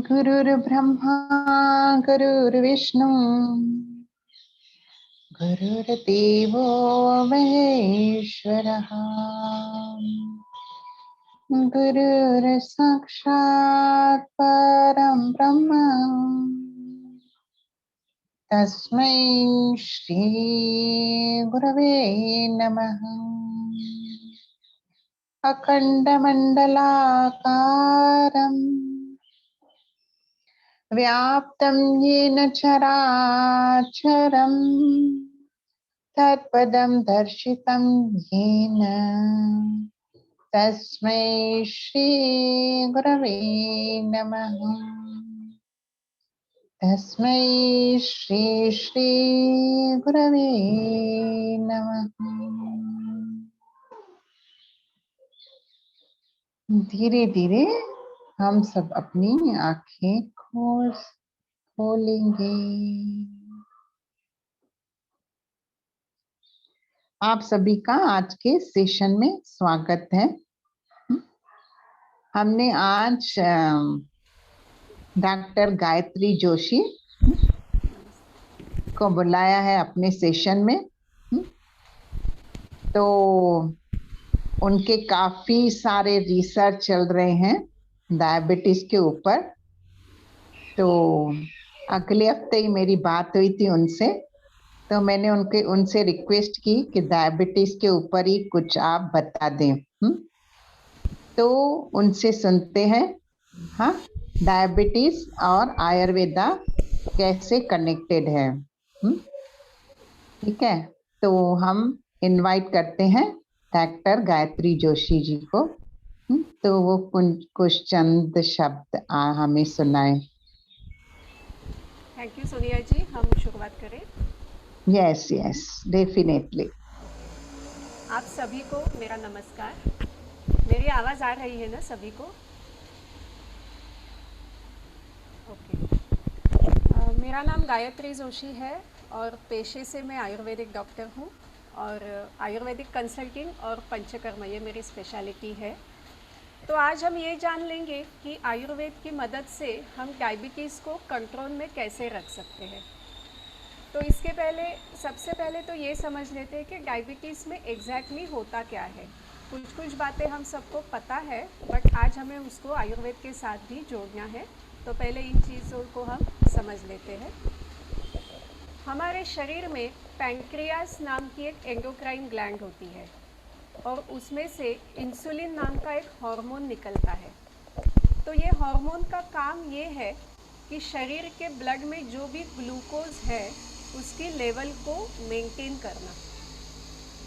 गुरुर्ब्रह्मा गुरुर्विष्णु गुरुर्देवो महेश्वरः गुरुर्साक्षात् परं ब्रह्म तस्मै श्री गुरवे नमः। अखण्डमण्डलाकारम् व्याप्तं येन चराचरम् तत्पदं दर्शितं येन तस्मै श्री गुरवे नमः। तस्मै श्री श्री गुरवे नमः। धीरे धीरे हम सब अपनी आंखें खोलेंगे। आप सभी का आज के सेशन में स्वागत है। हमने आज डॉक्टर गायत्री जोशी को बुलाया है अपने सेशन में। तो उनके काफी सारे रिसर्च चल रहे हैं डायबिटीज के ऊपर। तो अगले हफ्ते ही मेरी बात हुई थी उनसे, तो मैंने उनसे रिक्वेस्ट की कि डायबिटीज के ऊपर ही कुछ आप बता दें। तो उनसे सुनते हैं, हाँ, डायबिटीज और आयुर्वेदा कैसे कनेक्टेड है। ठीक है, तो हम इनवाइट करते हैं डॉक्टर गायत्री जोशी जी को। तो वो कुछ चंद शब्द हमें सुनाए। थैंक यू सोनिया जी, हम शुरुआत करें। Yes yes, definitely. आप सभी को मेरा नमस्कार। मेरी आवाज़ आ रही है ना सभी को? ओके। मेरा नाम गायत्री जोशी है और पेशे से मैं आयुर्वेदिक डॉक्टर हूँ और आयुर्वेदिक कंसल्टिंग और पंचकर्म ये मेरी स्पेशलिटी है। तो आज हम ये जान लेंगे कि आयुर्वेद की मदद से हम डायबिटीज़ को कंट्रोल में कैसे रख सकते हैं। तो इसके पहले सबसे पहले तो ये समझ लेते हैं कि डायबिटीज़ में एग्जैक्टली होता क्या है। कुछ बातें हम सबको पता है, बट आज हमें उसको आयुर्वेद के साथ भी जोड़ना है। तो पहले इन चीज़ों को हम समझ लेते हैं। हमारे शरीर में पैंक्रियास नाम की एक एंडोक्राइन ग्लैंड होती है और उसमें से इंसुलिन नाम का एक हार्मोन निकलता है। तो ये हार्मोन का काम ये है कि शरीर के ब्लड में जो भी ग्लूकोज है उसकी लेवल को मेंटेन करना।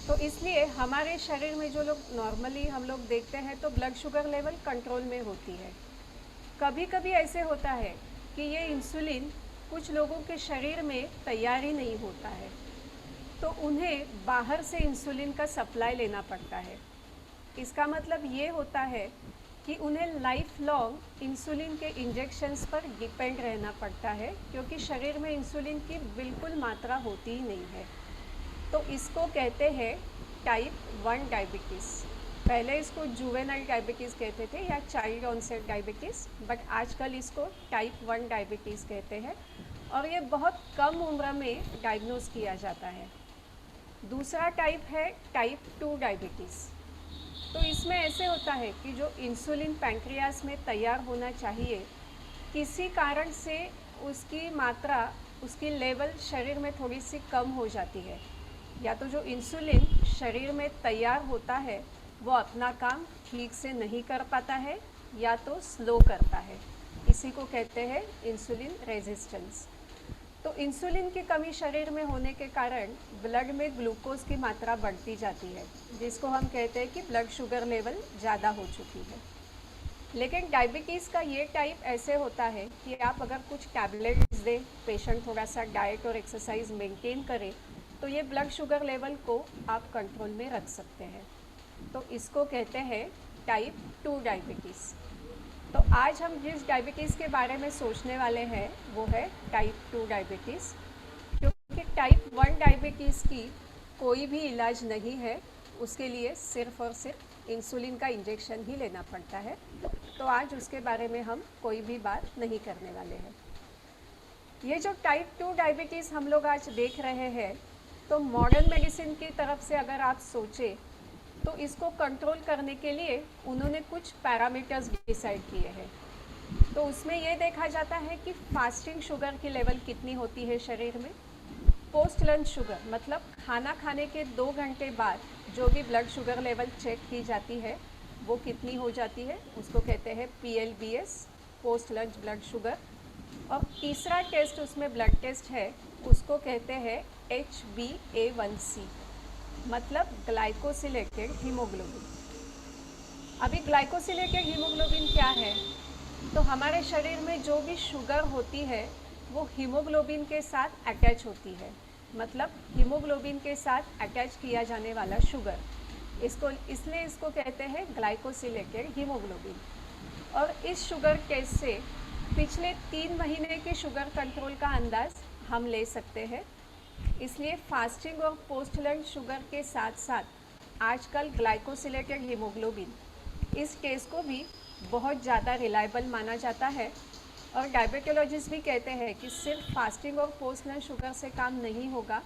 तो इसलिए हमारे शरीर में जो लोग नॉर्मली हम लोग देखते हैं तो ब्लड शुगर लेवल कंट्रोल में होती है। कभी कभी ऐसे होता है कि ये इंसुलिन कुछ लोगों के शरीर में तैयार ही नहीं होता है, तो उन्हें बाहर से इंसुलिन का सप्लाई लेना पड़ता है। इसका मतलब ये होता है कि उन्हें लाइफ लॉन्ग इंसुलिन के इंजेक्शन्स पर डिपेंड रहना पड़ता है, क्योंकि शरीर में इंसुलिन की बिल्कुल मात्रा होती ही नहीं है। तो इसको कहते हैं टाइप 1 डायबिटीज़। पहले इसको जुवेनाइल डायबिटीज़ कहते थे या चाइल्ड ऑनसेट डायबिटीज़, बट आजकल इसको टाइप 1 डायबिटीज़ कहते हैं और ये बहुत कम उम्र में डायग्नोज किया जाता है। दूसरा टाइप है टाइप 2 डायबिटीज़। तो इसमें ऐसे होता है कि जो इंसुलिन पैंक्रियास में तैयार होना चाहिए, किसी कारण से उसकी मात्रा, उसकी लेवल शरीर में थोड़ी सी कम हो जाती है। या तो जो इंसुलिन शरीर में तैयार होता है वो अपना काम ठीक से नहीं कर पाता है या तो स्लो करता है। इसी को कहते हैं इंसुलिन रेजिस्टेंस। तो इंसुलिन की कमी शरीर में होने के कारण ब्लड में ग्लूकोज की मात्रा बढ़ती जाती है, जिसको हम कहते हैं कि ब्लड शुगर लेवल ज़्यादा हो चुकी है। लेकिन डायबिटीज़ का ये टाइप ऐसे होता है कि आप अगर कुछ टैबलेट्स दें, पेशेंट थोड़ा सा डाइट और एक्सरसाइज मेंटेन करे, तो ये ब्लड शुगर लेवल को आप कंट्रोल में रख सकते हैं। तो इसको कहते हैं टाइप 2 डायबिटीज़। तो आज हम जिस डायबिटीज़ के बारे में सोचने वाले हैं वो है टाइप 2 डायबिटीज़, क्योंकि टाइप 1 डायबिटीज़ की कोई भी इलाज नहीं है, उसके लिए सिर्फ और सिर्फ इंसुलिन का इंजेक्शन ही लेना पड़ता है। तो आज उसके बारे में हम कोई भी बात नहीं करने वाले हैं। ये जो टाइप 2 डायबिटीज़ हम लोग आज देख रहे हैं, तो मॉडर्न मेडिसिन की तरफ से अगर आप सोचें तो इसको कंट्रोल करने के लिए उन्होंने कुछ पैरामीटर्स डिसाइड किए हैं। तो उसमें ये देखा जाता है कि फास्टिंग शुगर की लेवल कितनी होती है शरीर में, पोस्ट लंच शुगर मतलब खाना खाने के 2 घंटे बाद जो भी ब्लड शुगर लेवल चेक की जाती है वो कितनी हो जाती है, उसको कहते हैं PLBS, post lunch blood sugar. और तीसरा टेस्ट उसमें ब्लड टेस्ट है, उसको कहते हैं HbA1c मतलब ग्लाइकोसिलेटेड हीमोग्लोबिन। अभी ग्लाइकोसिलेटेड हीमोग्लोबिन क्या है? तो हमारे शरीर में जो भी शुगर होती है वो हीमोग्लोबिन के साथ अटैच होती है, मतलब हीमोग्लोबिन के साथ अटैच किया जाने वाला शुगर, इसलिए इसको कहते हैं ग्लाइकोसिलेटेड हीमोग्लोबिन। और इस शुगर टेस्ट से पिछले 3 महीने के शुगर कंट्रोल का अंदाज हम ले सकते हैं। इसलिए फास्टिंग और पोस्ट लंच शुगर के साथ साथ आजकल ग्लाइकोसिलेटेड हीमोग्लोबिन इस टेस्ट को भी बहुत ज़्यादा रिलायबल माना जाता है। और डायबिटोलॉजिस्ट भी कहते हैं कि सिर्फ फास्टिंग और पोस्ट लंच शुगर से काम नहीं होगा,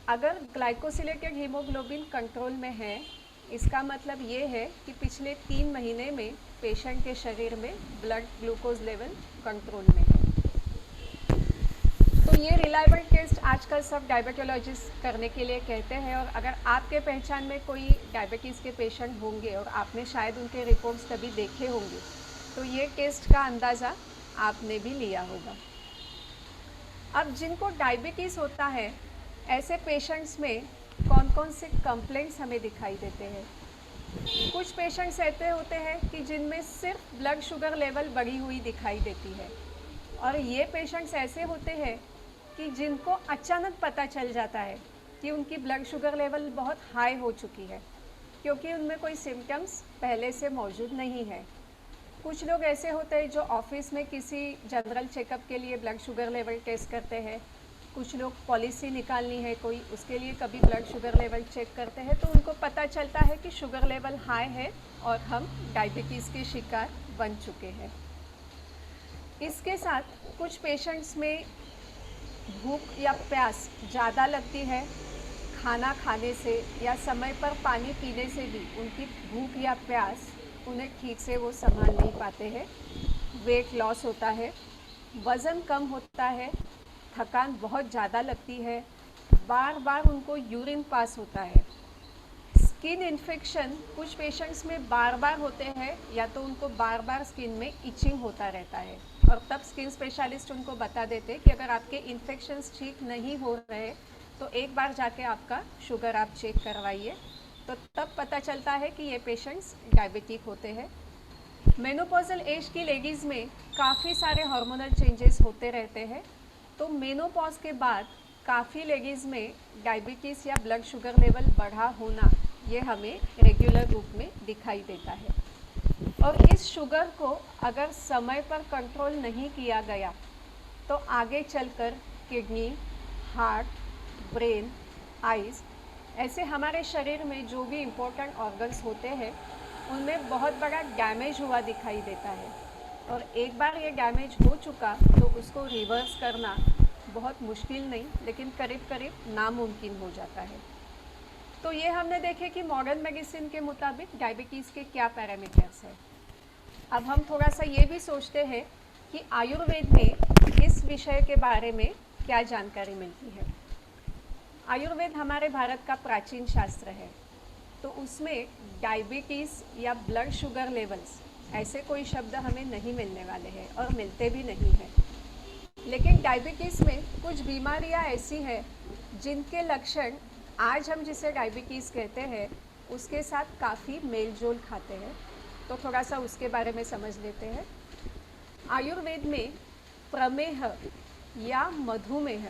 अगर ग्लाइकोसिलेटेड हीमोग्लोबिन कंट्रोल में है, इसका मतलब ये है कि पिछले 3 महीने में पेशेंट के शरीर में ब्लड ग्लूकोज लेवल कंट्रोल में है। तो ये रिलायबल टेस्ट आजकल सब डायबिटोलॉजिस्ट करने के लिए कहते हैं। और अगर आपके पहचान में कोई डायबिटीज़ के पेशेंट होंगे और आपने शायद उनके रिपोर्ट्स कभी देखे होंगे, तो ये टेस्ट का अंदाज़ा आपने भी लिया होगा। अब जिनको डायबिटीज़ होता है, ऐसे पेशेंट्स में कौन कौन से कंप्लेंट्स हमें दिखाई देते हैं? कुछ पेशेंट्स ऐसे होते हैं कि जिनमें सिर्फ ब्लड शुगर लेवल बढ़ी हुई दिखाई देती है, और ये पेशेंट्स ऐसे होते हैं कि जिनको अचानक पता चल जाता है कि उनकी ब्लड शुगर लेवल बहुत हाई हो चुकी है, क्योंकि उनमें कोई सिम्टम्स पहले से मौजूद नहीं है। कुछ लोग ऐसे होते हैं जो ऑफिस में किसी जनरल चेकअप के लिए ब्लड शुगर लेवल टेस्ट करते हैं, कुछ लोग पॉलिसी निकालनी है कोई, उसके लिए कभी ब्लड शुगर लेवल चेक करते हैं, तो उनको पता चलता है कि शुगर लेवल हाई है और हम डायबिटीज़ के शिकार बन चुके हैं। इसके साथ कुछ पेशेंट्स में भूख या प्यास ज़्यादा लगती है, खाना खाने से या समय पर पानी पीने से भी उनकी भूख या प्यास उन्हें ठीक से वो संभाल नहीं पाते हैं। वेट लॉस होता है, वज़न कम होता है, थकान बहुत ज़्यादा लगती है, बार बार उनको यूरिन पास होता है। स्किन इन्फेक्शन कुछ पेशेंट्स में बार बार होते हैं, या तो उनको बार बार स्किन में इचिंग होता रहता है, और तब स्किन स्पेशलिस्ट उनको बता देते हैं कि अगर आपके इन्फेक्शंस ठीक नहीं हो रहे तो एक बार जाके आपका शुगर आप चेक करवाइए। तो तब पता चलता है कि ये पेशेंट्स डायबिटिक होते हैं। मेनोपॉजल एज की लेडीज़ में काफ़ी सारे हार्मोनल चेंजेस होते रहते हैं, तो मेनोपॉज के बाद काफ़ी लेडीज़ में डायबिटीज़ या ब्लड शुगर लेवल बढ़ा होना ये हमें रेगुलर रूप में दिखाई देता है। और इस शुगर को अगर समय पर कंट्रोल नहीं किया गया तो आगे चलकर किडनी, हार्ट, ब्रेन, आइज़, ऐसे हमारे शरीर में जो भी इम्पोर्टेंट ऑर्गन्स होते हैं उनमें बहुत बड़ा डैमेज हुआ दिखाई देता है। और एक बार ये डैमेज हो चुका तो उसको रिवर्स करना बहुत मुश्किल नहीं, लेकिन करीब करीब नामुमकिन हो जाता है। तो ये हमने देखे कि मॉडर्न मेडिसिन के मुताबिक डायबिटीज़ के क्या पैरामीटर्स हैं। अब हम थोड़ा सा ये भी सोचते हैं कि आयुर्वेद में इस विषय के बारे में क्या जानकारी मिलती है। आयुर्वेद हमारे भारत का प्राचीन शास्त्र है, तो उसमें डायबिटीज़ या ब्लड शुगर लेवल्स ऐसे कोई शब्द हमें नहीं मिलने वाले हैं और मिलते भी नहीं हैं। लेकिन डायबिटीज़ में कुछ बीमारियां ऐसी हैं जिनके लक्षण आज हम जिसे डायबिटीज़ कहते हैं उसके साथ काफ़ी मेल जोल खाते हैं। तो थोड़ा सा उसके बारे में समझ लेते हैं। आयुर्वेद में प्रमेह या मधुमेह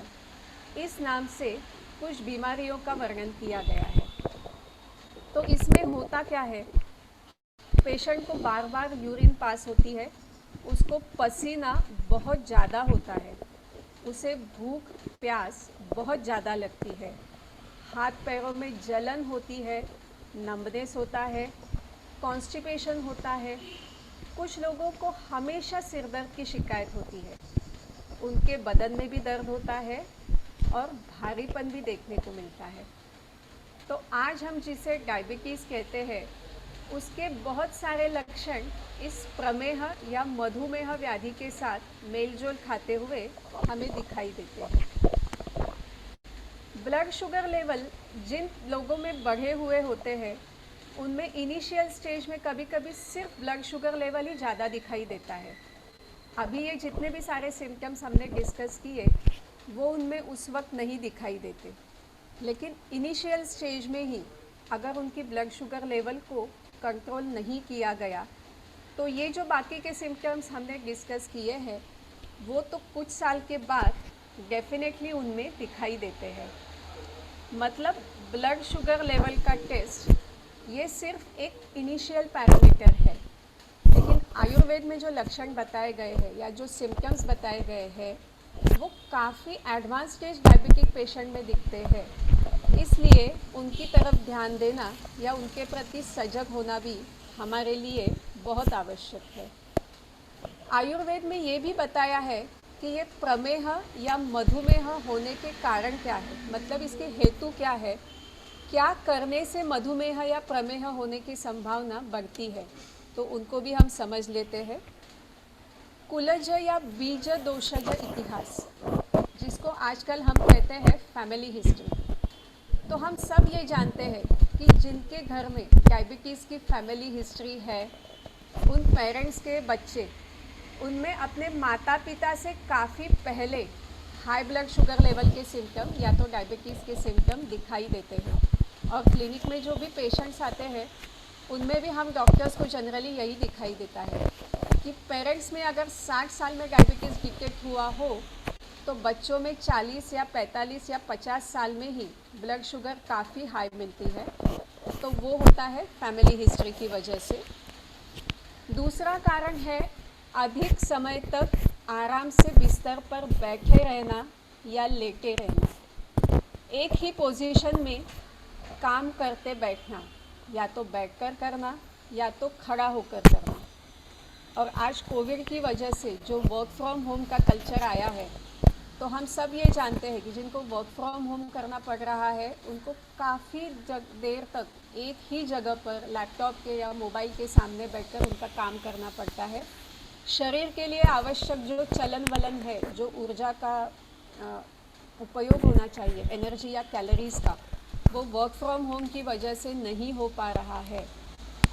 इस नाम से कुछ बीमारियों का वर्णन किया गया है। तो इसमें होता क्या है, पेशेंट को बार बार यूरिन पास होती है, उसको पसीना बहुत ज़्यादा होता है, उसे भूख प्यास बहुत ज़्यादा लगती है, हाथ पैरों में जलन होती है, नंबनेस होता है, कॉन्स्टिपेशन होता है। कुछ लोगों को हमेशा सिर दर्द की शिकायत होती है, उनके बदन में भी दर्द होता है और भारीपन भी देखने को मिलता है। तो आज हम जिसे डायबिटीज़ कहते हैं, उसके बहुत सारे लक्षण इस प्रमेह या मधुमेह व्याधि के साथ मेलजोल खाते हुए हमें दिखाई देते हैं। ब्लड शुगर लेवल जिन लोगों में बढ़े हुए होते हैं, उनमें इनिशियल स्टेज में कभी कभी सिर्फ ब्लड शुगर लेवल ही ज़्यादा दिखाई देता है। अभी ये जितने भी सारे सिम्टम्स हमने डिस्कस किए, वो उनमें उस वक्त नहीं दिखाई देते, लेकिन इनिशियल स्टेज में ही अगर उनकी ब्लड शुगर लेवल को कंट्रोल नहीं किया गया, तो ये जो बाकी के सिम्टम्स हमने डिस्कस किए हैं, वो तो कुछ साल के बाद डेफिनेटली उनमें दिखाई देते हैं। मतलब ब्लड शुगर लेवल का टेस्ट ये सिर्फ एक इनिशियल पैरामीटर है, लेकिन आयुर्वेद में जो लक्षण बताए गए हैं या जो सिम्टम्स बताए गए हैं, वो काफ़ी एडवांस स्टेज डायबिटिक पेशेंट में दिखते हैं। इसलिए उनकी तरफ ध्यान देना या उनके प्रति सजग होना भी हमारे लिए बहुत आवश्यक है। आयुर्वेद में ये भी बताया है कि ये प्रमेह या मधुमेह होने के कारण क्या है, मतलब इसके हेतु क्या है, क्या करने से मधुमेह या प्रमेह होने की संभावना बढ़ती है, तो उनको भी हम समझ लेते हैं। कुलज या बीज दोषज इतिहास, जिसको आजकल हम कहते हैं फैमिली हिस्ट्री। तो हम सब ये जानते हैं कि जिनके घर में डायबिटीज़ की फैमिली हिस्ट्री है, उन पेरेंट्स के बच्चे उनमें अपने माता पिता से काफ़ी पहले हाई ब्लड शुगर लेवल के सिम्टम या तो डायबिटीज़ के सिम्टम दिखाई देते हैं। और क्लिनिक में जो भी पेशेंट्स आते हैं, उनमें भी हम डॉक्टर्स को जनरली यही दिखाई देता है कि पेरेंट्स में अगर 60 साल में डायबिटीज़ डिटेक्ट हुआ हो, तो बच्चों में 40 या 45 या 50 साल में ही ब्लड शुगर काफ़ी हाई मिलती है। तो वो होता है फैमिली हिस्ट्री की वजह से। दूसरा कारण है अधिक समय तक आराम से बिस्तर पर बैठे रहना या लेटे रहना, एक ही पोजीशन में काम करते बैठना, या तो बैठकर करना या तो खड़ा होकर करना। और आज कोविड की वजह से जो वर्क फ्रॉम होम का कल्चर आया है, तो हम सब ये जानते हैं कि जिनको वर्क फ्रॉम होम करना पड़ रहा है, उनको काफ़ी देर तक एक ही जगह पर लैपटॉप के या मोबाइल के सामने बैठकर उनका काम करना पड़ता है। शरीर के लिए आवश्यक जो चलन वलन है, जो ऊर्जा का उपयोग होना चाहिए, एनर्जी या कैलोरीज़ का, वो वर्क फ्रॉम होम की वजह से नहीं हो पा रहा है।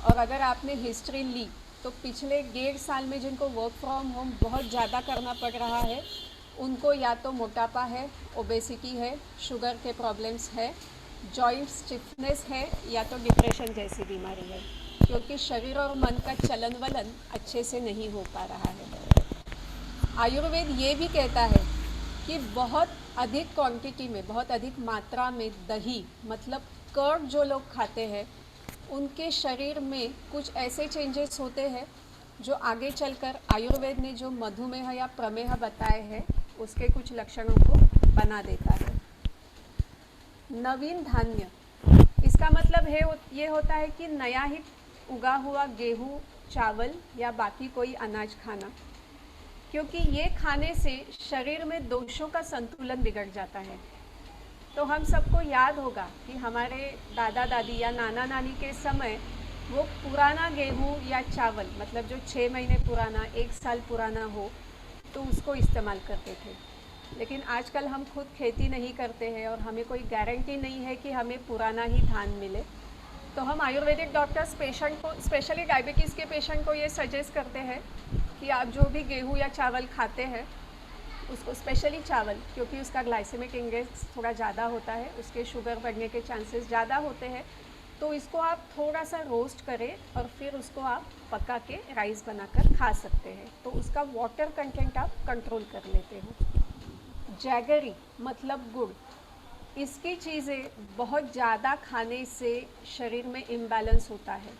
और अगर आपने हिस्ट्री ली, तो पिछले 1.5 साल में जिनको वर्क फ्रॉम होम बहुत ज़्यादा करना पड़ रहा है, उनको या तो मोटापा है, ओबेसिटी है, शुगर के प्रॉब्लम्स है, जॉइंट स्टिफनेस है, या तो डिप्रेशन जैसी बीमारी है, क्योंकि शरीर और मन का चलन वलन अच्छे से नहीं हो पा रहा है। आयुर्वेद ये भी कहता है कि बहुत अधिक क्वांटिटी में, बहुत अधिक मात्रा में दही, मतलब कर्ड जो लोग खाते हैं, उनके शरीर में कुछ ऐसे चेंजेस होते हैं जो आगे चलकर आयुर्वेद ने जो मधुमेह या प्रमेह बताए हैं, उसके कुछ लक्षणों को बना देता है। नवीन धान्य, इसका मतलब है ये होता है कि नया ही उगा हुआ गेहूँ, चावल या बाकी कोई अनाज खाना, क्योंकि ये खाने से शरीर में दोषों का संतुलन बिगड़ जाता है। तो हम सबको याद होगा कि हमारे दादा दादी या नाना नानी के समय वो पुराना गेहूँ या चावल, मतलब जो 6 महीने पुराना, 1 साल पुराना हो, तो उसको इस्तेमाल करते थे। लेकिन आजकल हम खुद खेती नहीं करते हैं और हमें कोई गारंटी नहीं है कि हमें पुराना ही धान मिले। तो हम आयुर्वेदिक डॉक्टर्स पेशेंट को, स्पेशली डायबिटीज़ के पेशेंट को ये सजेस्ट करते हैं कि आप जो भी गेहूँ या चावल खाते हैं, उसको, स्पेशली चावल, क्योंकि उसका ग्लाइसेमिक इंडेक्स थोड़ा ज़्यादा होता है, उसके शुगर बढ़ने के चांसेस ज़्यादा होते हैं, तो इसको आप थोड़ा सा रोस्ट करें और फिर उसको आप पका के राइस बनाकर खा सकते हैं। तो उसका वाटर कंटेंट आप कंट्रोल कर लेते हो। जैगरी मतलब गुड़, इसकी चीज़ें बहुत ज़्यादा खाने से शरीर में इम्बैलेंस होता है।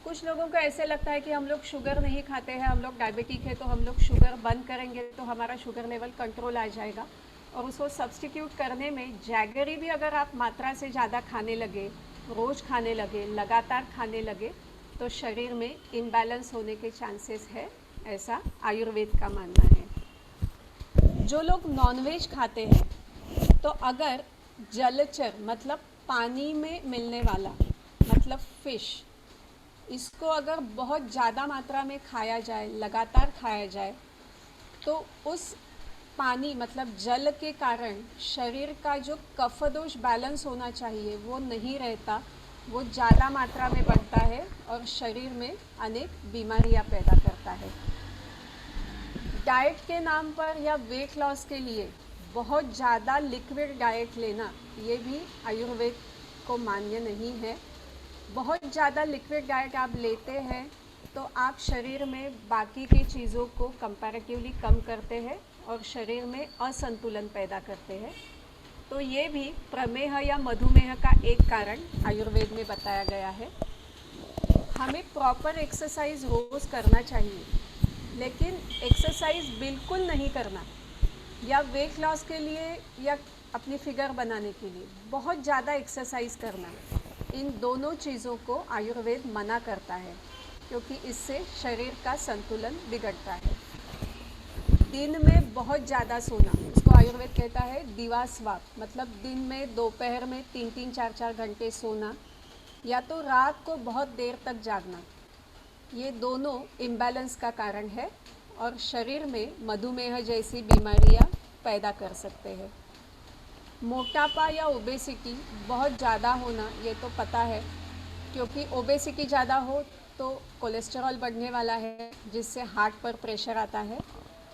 कुछ लोगों को ऐसे लगता है कि हम लोग शुगर नहीं खाते हैं, हम लोग डायबिटिक है, तो हम लोग शुगर बंद करेंगे तो हमारा शुगर लेवल कंट्रोल आ जाएगा। और उसको सब्स्टिट्यूट करने में जैगरी भी अगर आप मात्रा से ज़्यादा खाने लगे, रोज़ खाने लगे, लगातार खाने लगे, तो शरीर में इम्बैलेंस होने के चांसेस है, ऐसा आयुर्वेद का मानना है। जो लोग नॉनवेज खाते हैं, तो अगर जलचर मतलब पानी में मिलने वाला मतलब फ़िश, इसको अगर बहुत ज़्यादा मात्रा में खाया जाए, लगातार खाया जाए, तो उस पानी मतलब जल के कारण शरीर का जो कफदोष बैलेंस होना चाहिए वो नहीं रहता, वो ज़्यादा मात्रा में बढ़ता है और शरीर में अनेक बीमारियां पैदा करता है। डाइट के नाम पर या वेट लॉस के लिए बहुत ज़्यादा लिक्विड डाइट लेना, ये भी आयुर्वेद को मान्य नहीं है। बहुत ज़्यादा लिक्विड डाइट आप लेते हैं तो आप शरीर में बाकी की चीज़ों को कंपैरेटिवली कम करते हैं और शरीर में असंतुलन पैदा करते हैं। तो ये भी प्रमेह या मधुमेह का एक कारण आयुर्वेद में बताया गया है। हमें प्रॉपर एक्सरसाइज रोज़ करना चाहिए, लेकिन एक्सरसाइज बिल्कुल नहीं करना या वेट लॉस के लिए या अपनी फिगर बनाने के लिए बहुत ज़्यादा एक्सरसाइज करना, इन दोनों चीज़ों को आयुर्वेद मना करता है, क्योंकि इससे शरीर का संतुलन बिगड़ता है। दिन में बहुत ज़्यादा सोना, उसको आयुर्वेद कहता है दिवास्वाप, मतलब दिन में दोपहर में 3-3, 4-4 घंटे सोना, या तो रात को बहुत देर तक जागना, ये दोनों इम्बैलेंस का कारण है और शरीर में मधुमेह जैसी बीमारियां पैदा कर सकते हैं। मोटापा या ओबेसिटी बहुत ज़्यादा होना, ये तो पता है, क्योंकि ओबेसिटी ज़्यादा हो तो कोलेस्टेरॉल बढ़ने वाला है, जिससे हार्ट पर प्रेशर आता है,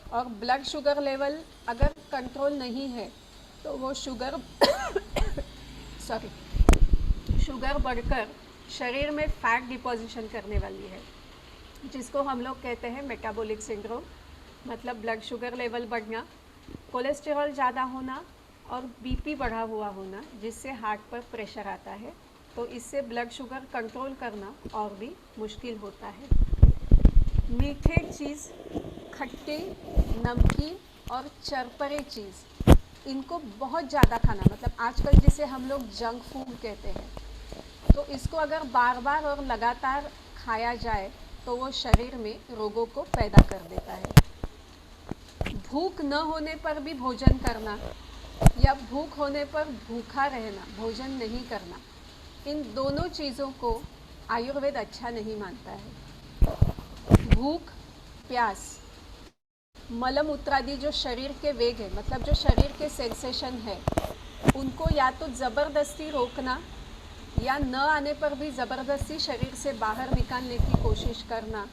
और ब्लड शुगर लेवल अगर कंट्रोल नहीं है तो वो शुगर शुगर बढ़कर शरीर में फैट डिपोजिशन करने वाली है, जिसको हम लोग कहते हैं मेटाबॉलिक सिंड्रोम, मतलब ब्लड शुगर लेवल बढ़ना, कोलेस्टेरॉल ज़्यादा होना और बीपी बढ़ा हुआ होना, जिससे हार्ट पर प्रेशर आता है। तो इससे ब्लड शुगर कंट्रोल करना और भी मुश्किल होता है। मीठे चीज़, खट्टे, नमकीन और चरपरे चीज़, इनको बहुत ज़्यादा खाना, मतलब आजकल जिसे हम लोग जंक फूड कहते हैं, तो इसको अगर बार बार और लगातार खाया जाए तो वो शरीर में रोगों को पैदा कर देता है। भूख न होने पर भी भोजन करना या भूख होने पर भूखा रहना, भोजन नहीं करना, इन दोनों चीज़ों को आयुर्वेद अच्छा नहीं मानता है। भूख, प्यास, मलमूत्रादि जो शरीर के वेग है, मतलब जो शरीर के सेंसेशन है, उनको या तो ज़बरदस्ती रोकना या न आने पर भी ज़बरदस्ती शरीर से बाहर निकालने की कोशिश करना,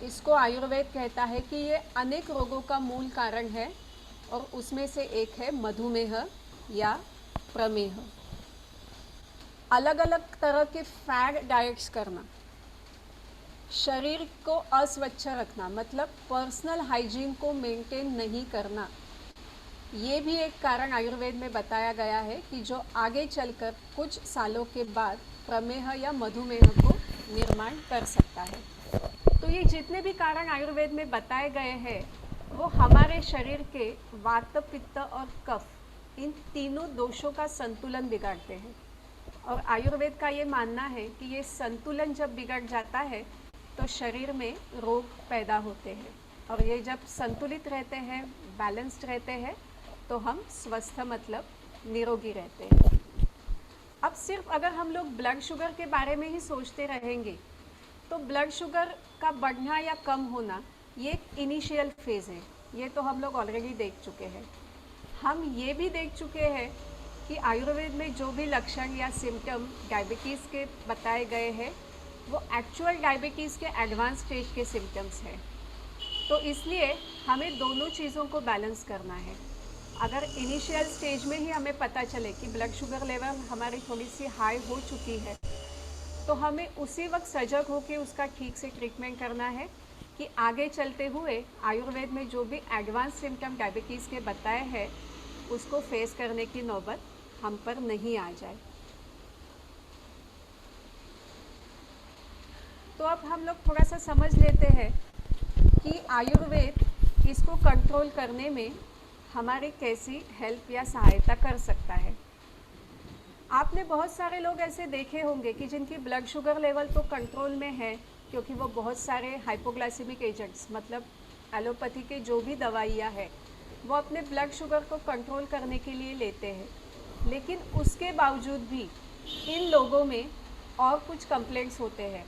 इसको आयुर्वेद कहता है कि ये अनेक रोगों का मूल कारण है और उसमें से एक है मधुमेह या प्रमेह। अलग अलग तरह के फैट डाइट्स करना, शरीर को अस्वच्छ रखना, मतलब पर्सनल हाइजीन को मेंटेन नहीं करना, ये भी एक कारण आयुर्वेद में बताया गया है कि जो आगे चलकर कुछ सालों के बाद प्रमेह या मधुमेह को निर्माण कर सकता है। तो ये जितने भी कारण आयुर्वेद में बताए गए हैं वो हमारे शरीर के वात, पित्त और कफ, इन तीनों दोषों का संतुलन बिगाड़ते हैं। और आयुर्वेद का ये मानना है कि ये संतुलन जब बिगड़ जाता है तो शरीर में रोग पैदा होते हैं, और ये जब संतुलित रहते हैं, बैलेंस्ड रहते हैं, तो हम स्वस्थ मतलब निरोगी रहते हैं। अब सिर्फ अगर हम लोग ब्लड शुगर के बारे में ही सोचते रहेंगे तो ब्लड शुगर का बढ़ना या कम होना ये एक इनिशियल फेज़ है, ये तो हम लोग ऑलरेडी देख चुके हैं। हम ये भी देख चुके हैं कि आयुर्वेद में जो भी लक्षण या सिम्टम डायबिटीज़ के बताए गए हैं वो एक्चुअल डायबिटीज़ के एडवांस स्टेज के सिम्टम्स हैं। तो इसलिए हमें दोनों चीज़ों को बैलेंस करना है। अगर इनिशियल स्टेज में ही हमें पता चले कि ब्लड शुगर लेवल हमारी थोड़ी सी हाई हो चुकी है, तो हमें उसी वक्त सजग होकर उसका ठीक से ट्रीटमेंट करना है कि आगे चलते हुए आयुर्वेद में जो भी एडवांस सिम्टम डायबिटीज़ के बताए हैं उसको फेस करने की नौबत हम पर नहीं आ जाए। तो अब हम लोग थोड़ा सा समझ लेते हैं कि आयुर्वेद इसको कंट्रोल करने में हमारी कैसी हेल्प या सहायता कर सकता है। आपने बहुत सारे लोग ऐसे देखे होंगे कि जिनकी ब्लड शुगर लेवल तो कंट्रोल में है, क्योंकि वो बहुत सारे हाइपोग्लाइसेमिक एजेंट्स मतलब एलोपैथी के जो भी दवाइयाँ हैं वो अपने ब्लड शुगर को कंट्रोल करने के लिए लेते हैं, लेकिन उसके बावजूद भी इन लोगों में और कुछ कंप्लेंट्स होते हैं,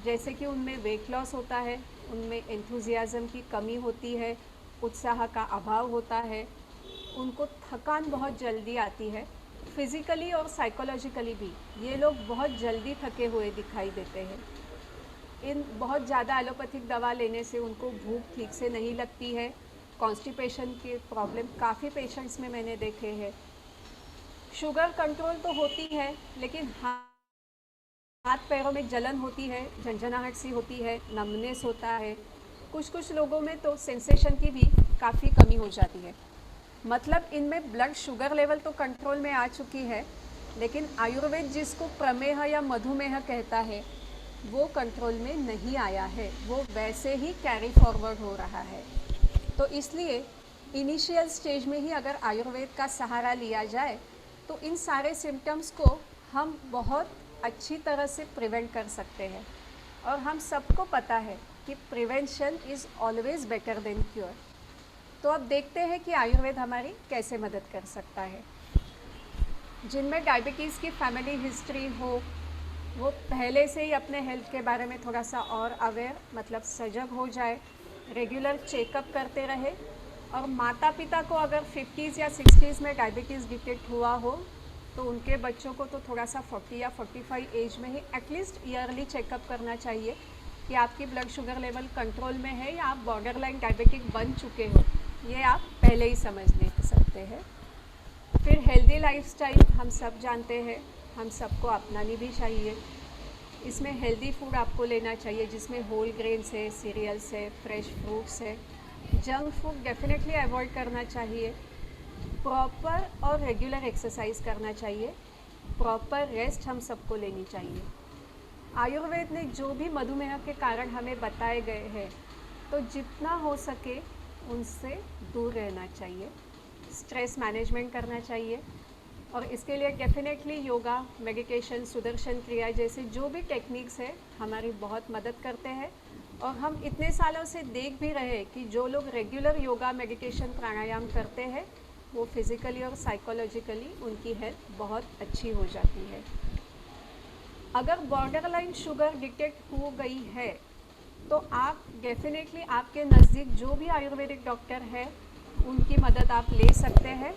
जैसे कि उनमें वेट लॉस होता है, उनमें एंथुजियाज़म की कमी होती है, उत्साह का अभाव होता है, उनको थकान बहुत जल्दी आती है, फिज़िकली और साइकोलॉजिकली भी ये लोग बहुत जल्दी थके हुए दिखाई देते हैं। इन बहुत ज़्यादा एलोपैथिक दवा लेने से उनको भूख ठीक से नहीं लगती है, कॉन्स्टिपेशन के प्रॉब्लम काफ़ी पेशेंट्स में मैंने देखे हैं। शुगर कंट्रोल तो होती है, लेकिन हाथ पैरों में जलन होती है, झंझनाहट सी होती है, नमनेस होता है, कुछ लोगों में तो सेंसेशन की भी काफ़ी कमी हो जाती है। मतलब इनमें ब्लड शुगर लेवल तो कंट्रोल में आ चुकी है, लेकिन आयुर्वेद जिसको प्रमेह या मधुमेह कहता है वो कंट्रोल में नहीं आया है, वो वैसे ही कैरी फॉरवर्ड हो रहा है। तो इसलिए इनिशियल स्टेज में ही अगर आयुर्वेद का सहारा लिया जाए तो इन सारे सिम्टम्स को हम बहुत अच्छी तरह से प्रिवेंट कर सकते हैं। और हम सबको पता है कि prevention is always better than cure. तो अब देखते हैं कि आयुर्वेद हमारी कैसे मदद कर सकता है। जिनमें डायबिटीज़ की फैमिली हिस्ट्री हो वो पहले से ही अपने हेल्थ के बारे में थोड़ा सा और अवेयर मतलब सजग हो जाए, रेगुलर चेकअप करते रहे। और माता पिता को अगर 50s या 60s में डायबिटीज़ डिटेक्ट हुआ हो तो उनके बच्चों को तो थोड़ा सा 40 या 45 एज में ही एटलीस्ट ईयरली चेकअप करना चाहिए कि आपकी ब्लड शुगर लेवल कंट्रोल में है या आप बॉर्डर लाइन डायबिटिक बन चुके हो, ये आप पहले ही समझ ले सकते हैं। फिर हेल्दी लाइफस्टाइल हम सब जानते हैं, हम सबको अपनानी भी चाहिए। इसमें हेल्दी फूड आपको लेना चाहिए जिसमें होल ग्रेन्स है, सीरियल्स है, फ्रेश फ्रूट्स है। जंक फूड डेफिनेटली अवॉइड करना चाहिए। प्रॉपर और रेगुलर एक्सरसाइज करना चाहिए। प्रॉपर रेस्ट हम सबको लेनी चाहिए। आयुर्वेद ने जो भी मधुमेह के कारण हमें बताए गए हैं तो जितना हो सके उनसे दूर रहना चाहिए। स्ट्रेस मैनेजमेंट करना चाहिए और इसके लिए डेफिनेटली योगा, मेडिटेशन, सुदर्शन क्रिया जैसे जो भी टेक्निक्स है हमारी बहुत मदद करते हैं। और हम इतने सालों से देख भी रहे हैं कि जो लोग रेगुलर योगा, मेडिटेशन, प्राणायाम करते हैं वो फिज़िकली और साइकोलॉजिकली उनकी हेल्थ बहुत अच्छी हो जाती है। अगर बॉर्डर लाइन शुगर डिटेक्ट हो गई है तो आप डेफिनेटली आपके नज़दीक जो भी आयुर्वेदिक डॉक्टर है उनकी मदद आप ले सकते हैं।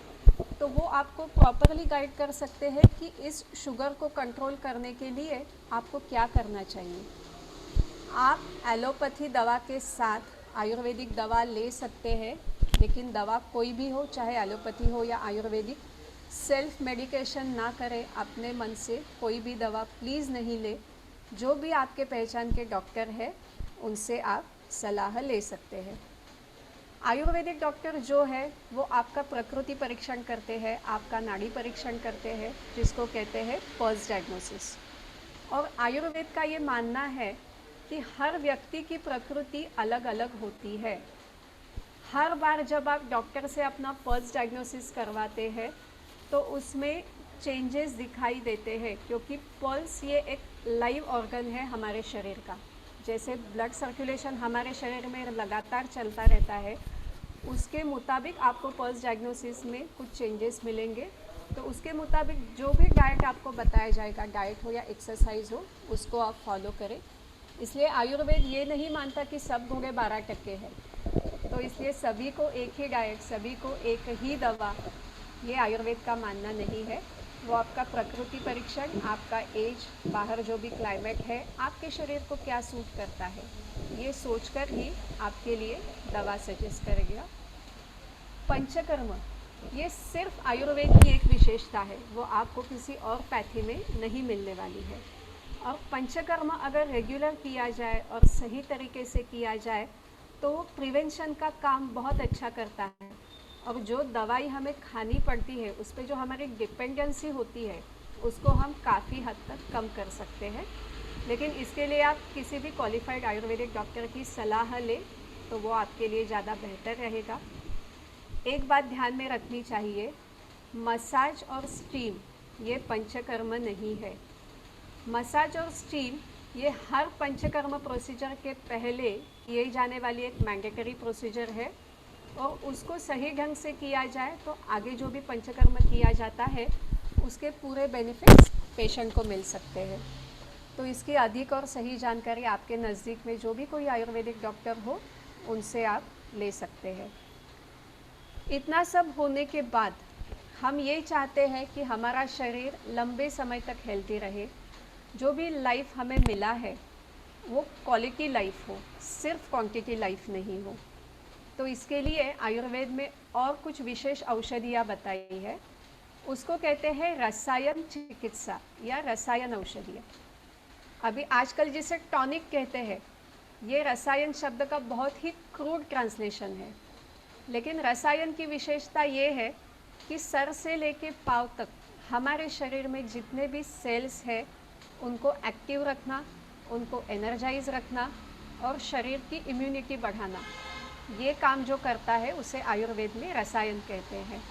तो वो आपको प्रॉपरली गाइड कर सकते हैं कि इस शुगर को कंट्रोल करने के लिए आपको क्या करना चाहिए। आप एलोपैथी दवा के साथ आयुर्वेदिक दवा ले सकते हैं, लेकिन दवा कोई भी हो, चाहे एलोपैथी हो या आयुर्वेदिक, सेल्फ मेडिकेशन ना करें। अपने मन से कोई भी दवा प्लीज़ नहीं ले। जो भी आपके पहचान के डॉक्टर है उनसे आप सलाह ले सकते हैं। आयुर्वेदिक डॉक्टर जो है वो आपका प्रकृति परीक्षण करते हैं, आपका नाड़ी परीक्षण करते हैं जिसको कहते हैं पल्स डायग्नोसिस। और आयुर्वेद का ये मानना है कि हर व्यक्ति की प्रकृति अलग अलग होती है। हर बार जब आप डॉक्टर से अपना पल्स डायग्नोसिस करवाते हैं तो उसमें चेंजेस दिखाई देते हैं, क्योंकि पल्स ये एक लाइव ऑर्गन है हमारे शरीर का। जैसे ब्लड सर्कुलेशन हमारे शरीर में लगातार चलता रहता है, उसके मुताबिक आपको पल्स डायग्नोसिस में कुछ चेंजेस मिलेंगे। तो उसके मुताबिक जो भी डाइट आपको बताया जाएगा, डाइट हो या एक्सरसाइज हो, उसको आप फॉलो करें। इसलिए आयुर्वेद ये नहीं मानता कि सब घोड़े 12 टक्के हैं, तो इसलिए सभी को एक ही डाइट, सभी को एक ही दवा, ये आयुर्वेद का मानना नहीं है। वो आपका प्रकृति परीक्षण, आपका एज, बाहर जो भी क्लाइमेट है, आपके शरीर को क्या सूट करता है, ये सोचकर ही आपके लिए दवा सजेस्ट करेगा। पंचकर्म ये सिर्फ आयुर्वेद की एक विशेषता है, वो आपको किसी और पैथी में नहीं मिलने वाली है। और पंचकर्म अगर रेगुलर किया जाए और सही तरीके से किया जाए तो वो प्रिवेंशन का काम बहुत अच्छा करता है। और जो दवाई हमें खानी पड़ती है उस पे जो हमारी डिपेंडेंसी होती है उसको हम काफ़ी हद तक कम कर सकते हैं। लेकिन इसके लिए आप किसी भी क्वालिफाइड आयुर्वेदिक डॉक्टर की सलाह लें तो वो आपके लिए ज़्यादा बेहतर रहेगा। एक बात ध्यान में रखनी चाहिए, मसाज और स्टीम ये पंचकर्म नहीं है। मसाज और स्टीम ये हर पंचकर्म प्रोसीजर के पहले किए जाने वाली एक मैंडेटरी प्रोसीजर है, और उसको सही ढंग से किया जाए तो आगे जो भी पंचकर्म किया जाता है उसके पूरे बेनिफिट्स पेशेंट को मिल सकते हैं। तो इसकी अधिक और सही जानकारी आपके नज़दीक में जो भी कोई आयुर्वेदिक डॉक्टर हो उनसे आप ले सकते हैं। इतना सब होने के बाद हम ये चाहते हैं कि हमारा शरीर लंबे समय तक हेल्दी रहे। जो भी लाइफ हमें मिला है वो क्वालिटी लाइफ हो, सिर्फ क्वांटिटी लाइफ नहीं हो। तो इसके लिए आयुर्वेद में और कुछ विशेष औषधियाँ बताई है, उसको कहते हैं रसायन चिकित्सा या रसायन औषधियाँ। अभी आजकल जिसे टॉनिक कहते हैं, ये रसायन शब्द का बहुत ही क्रूड ट्रांसलेशन है, लेकिन रसायन की विशेषता ये है कि सर से लेके पाँव तक हमारे शरीर में जितने भी सेल्स हैं उनको एक्टिव रखना, उनको एनर्जाइज रखना और शरीर की इम्यूनिटी बढ़ाना, ये काम जो करता है उसे आयुर्वेद में रसायन कहते हैं।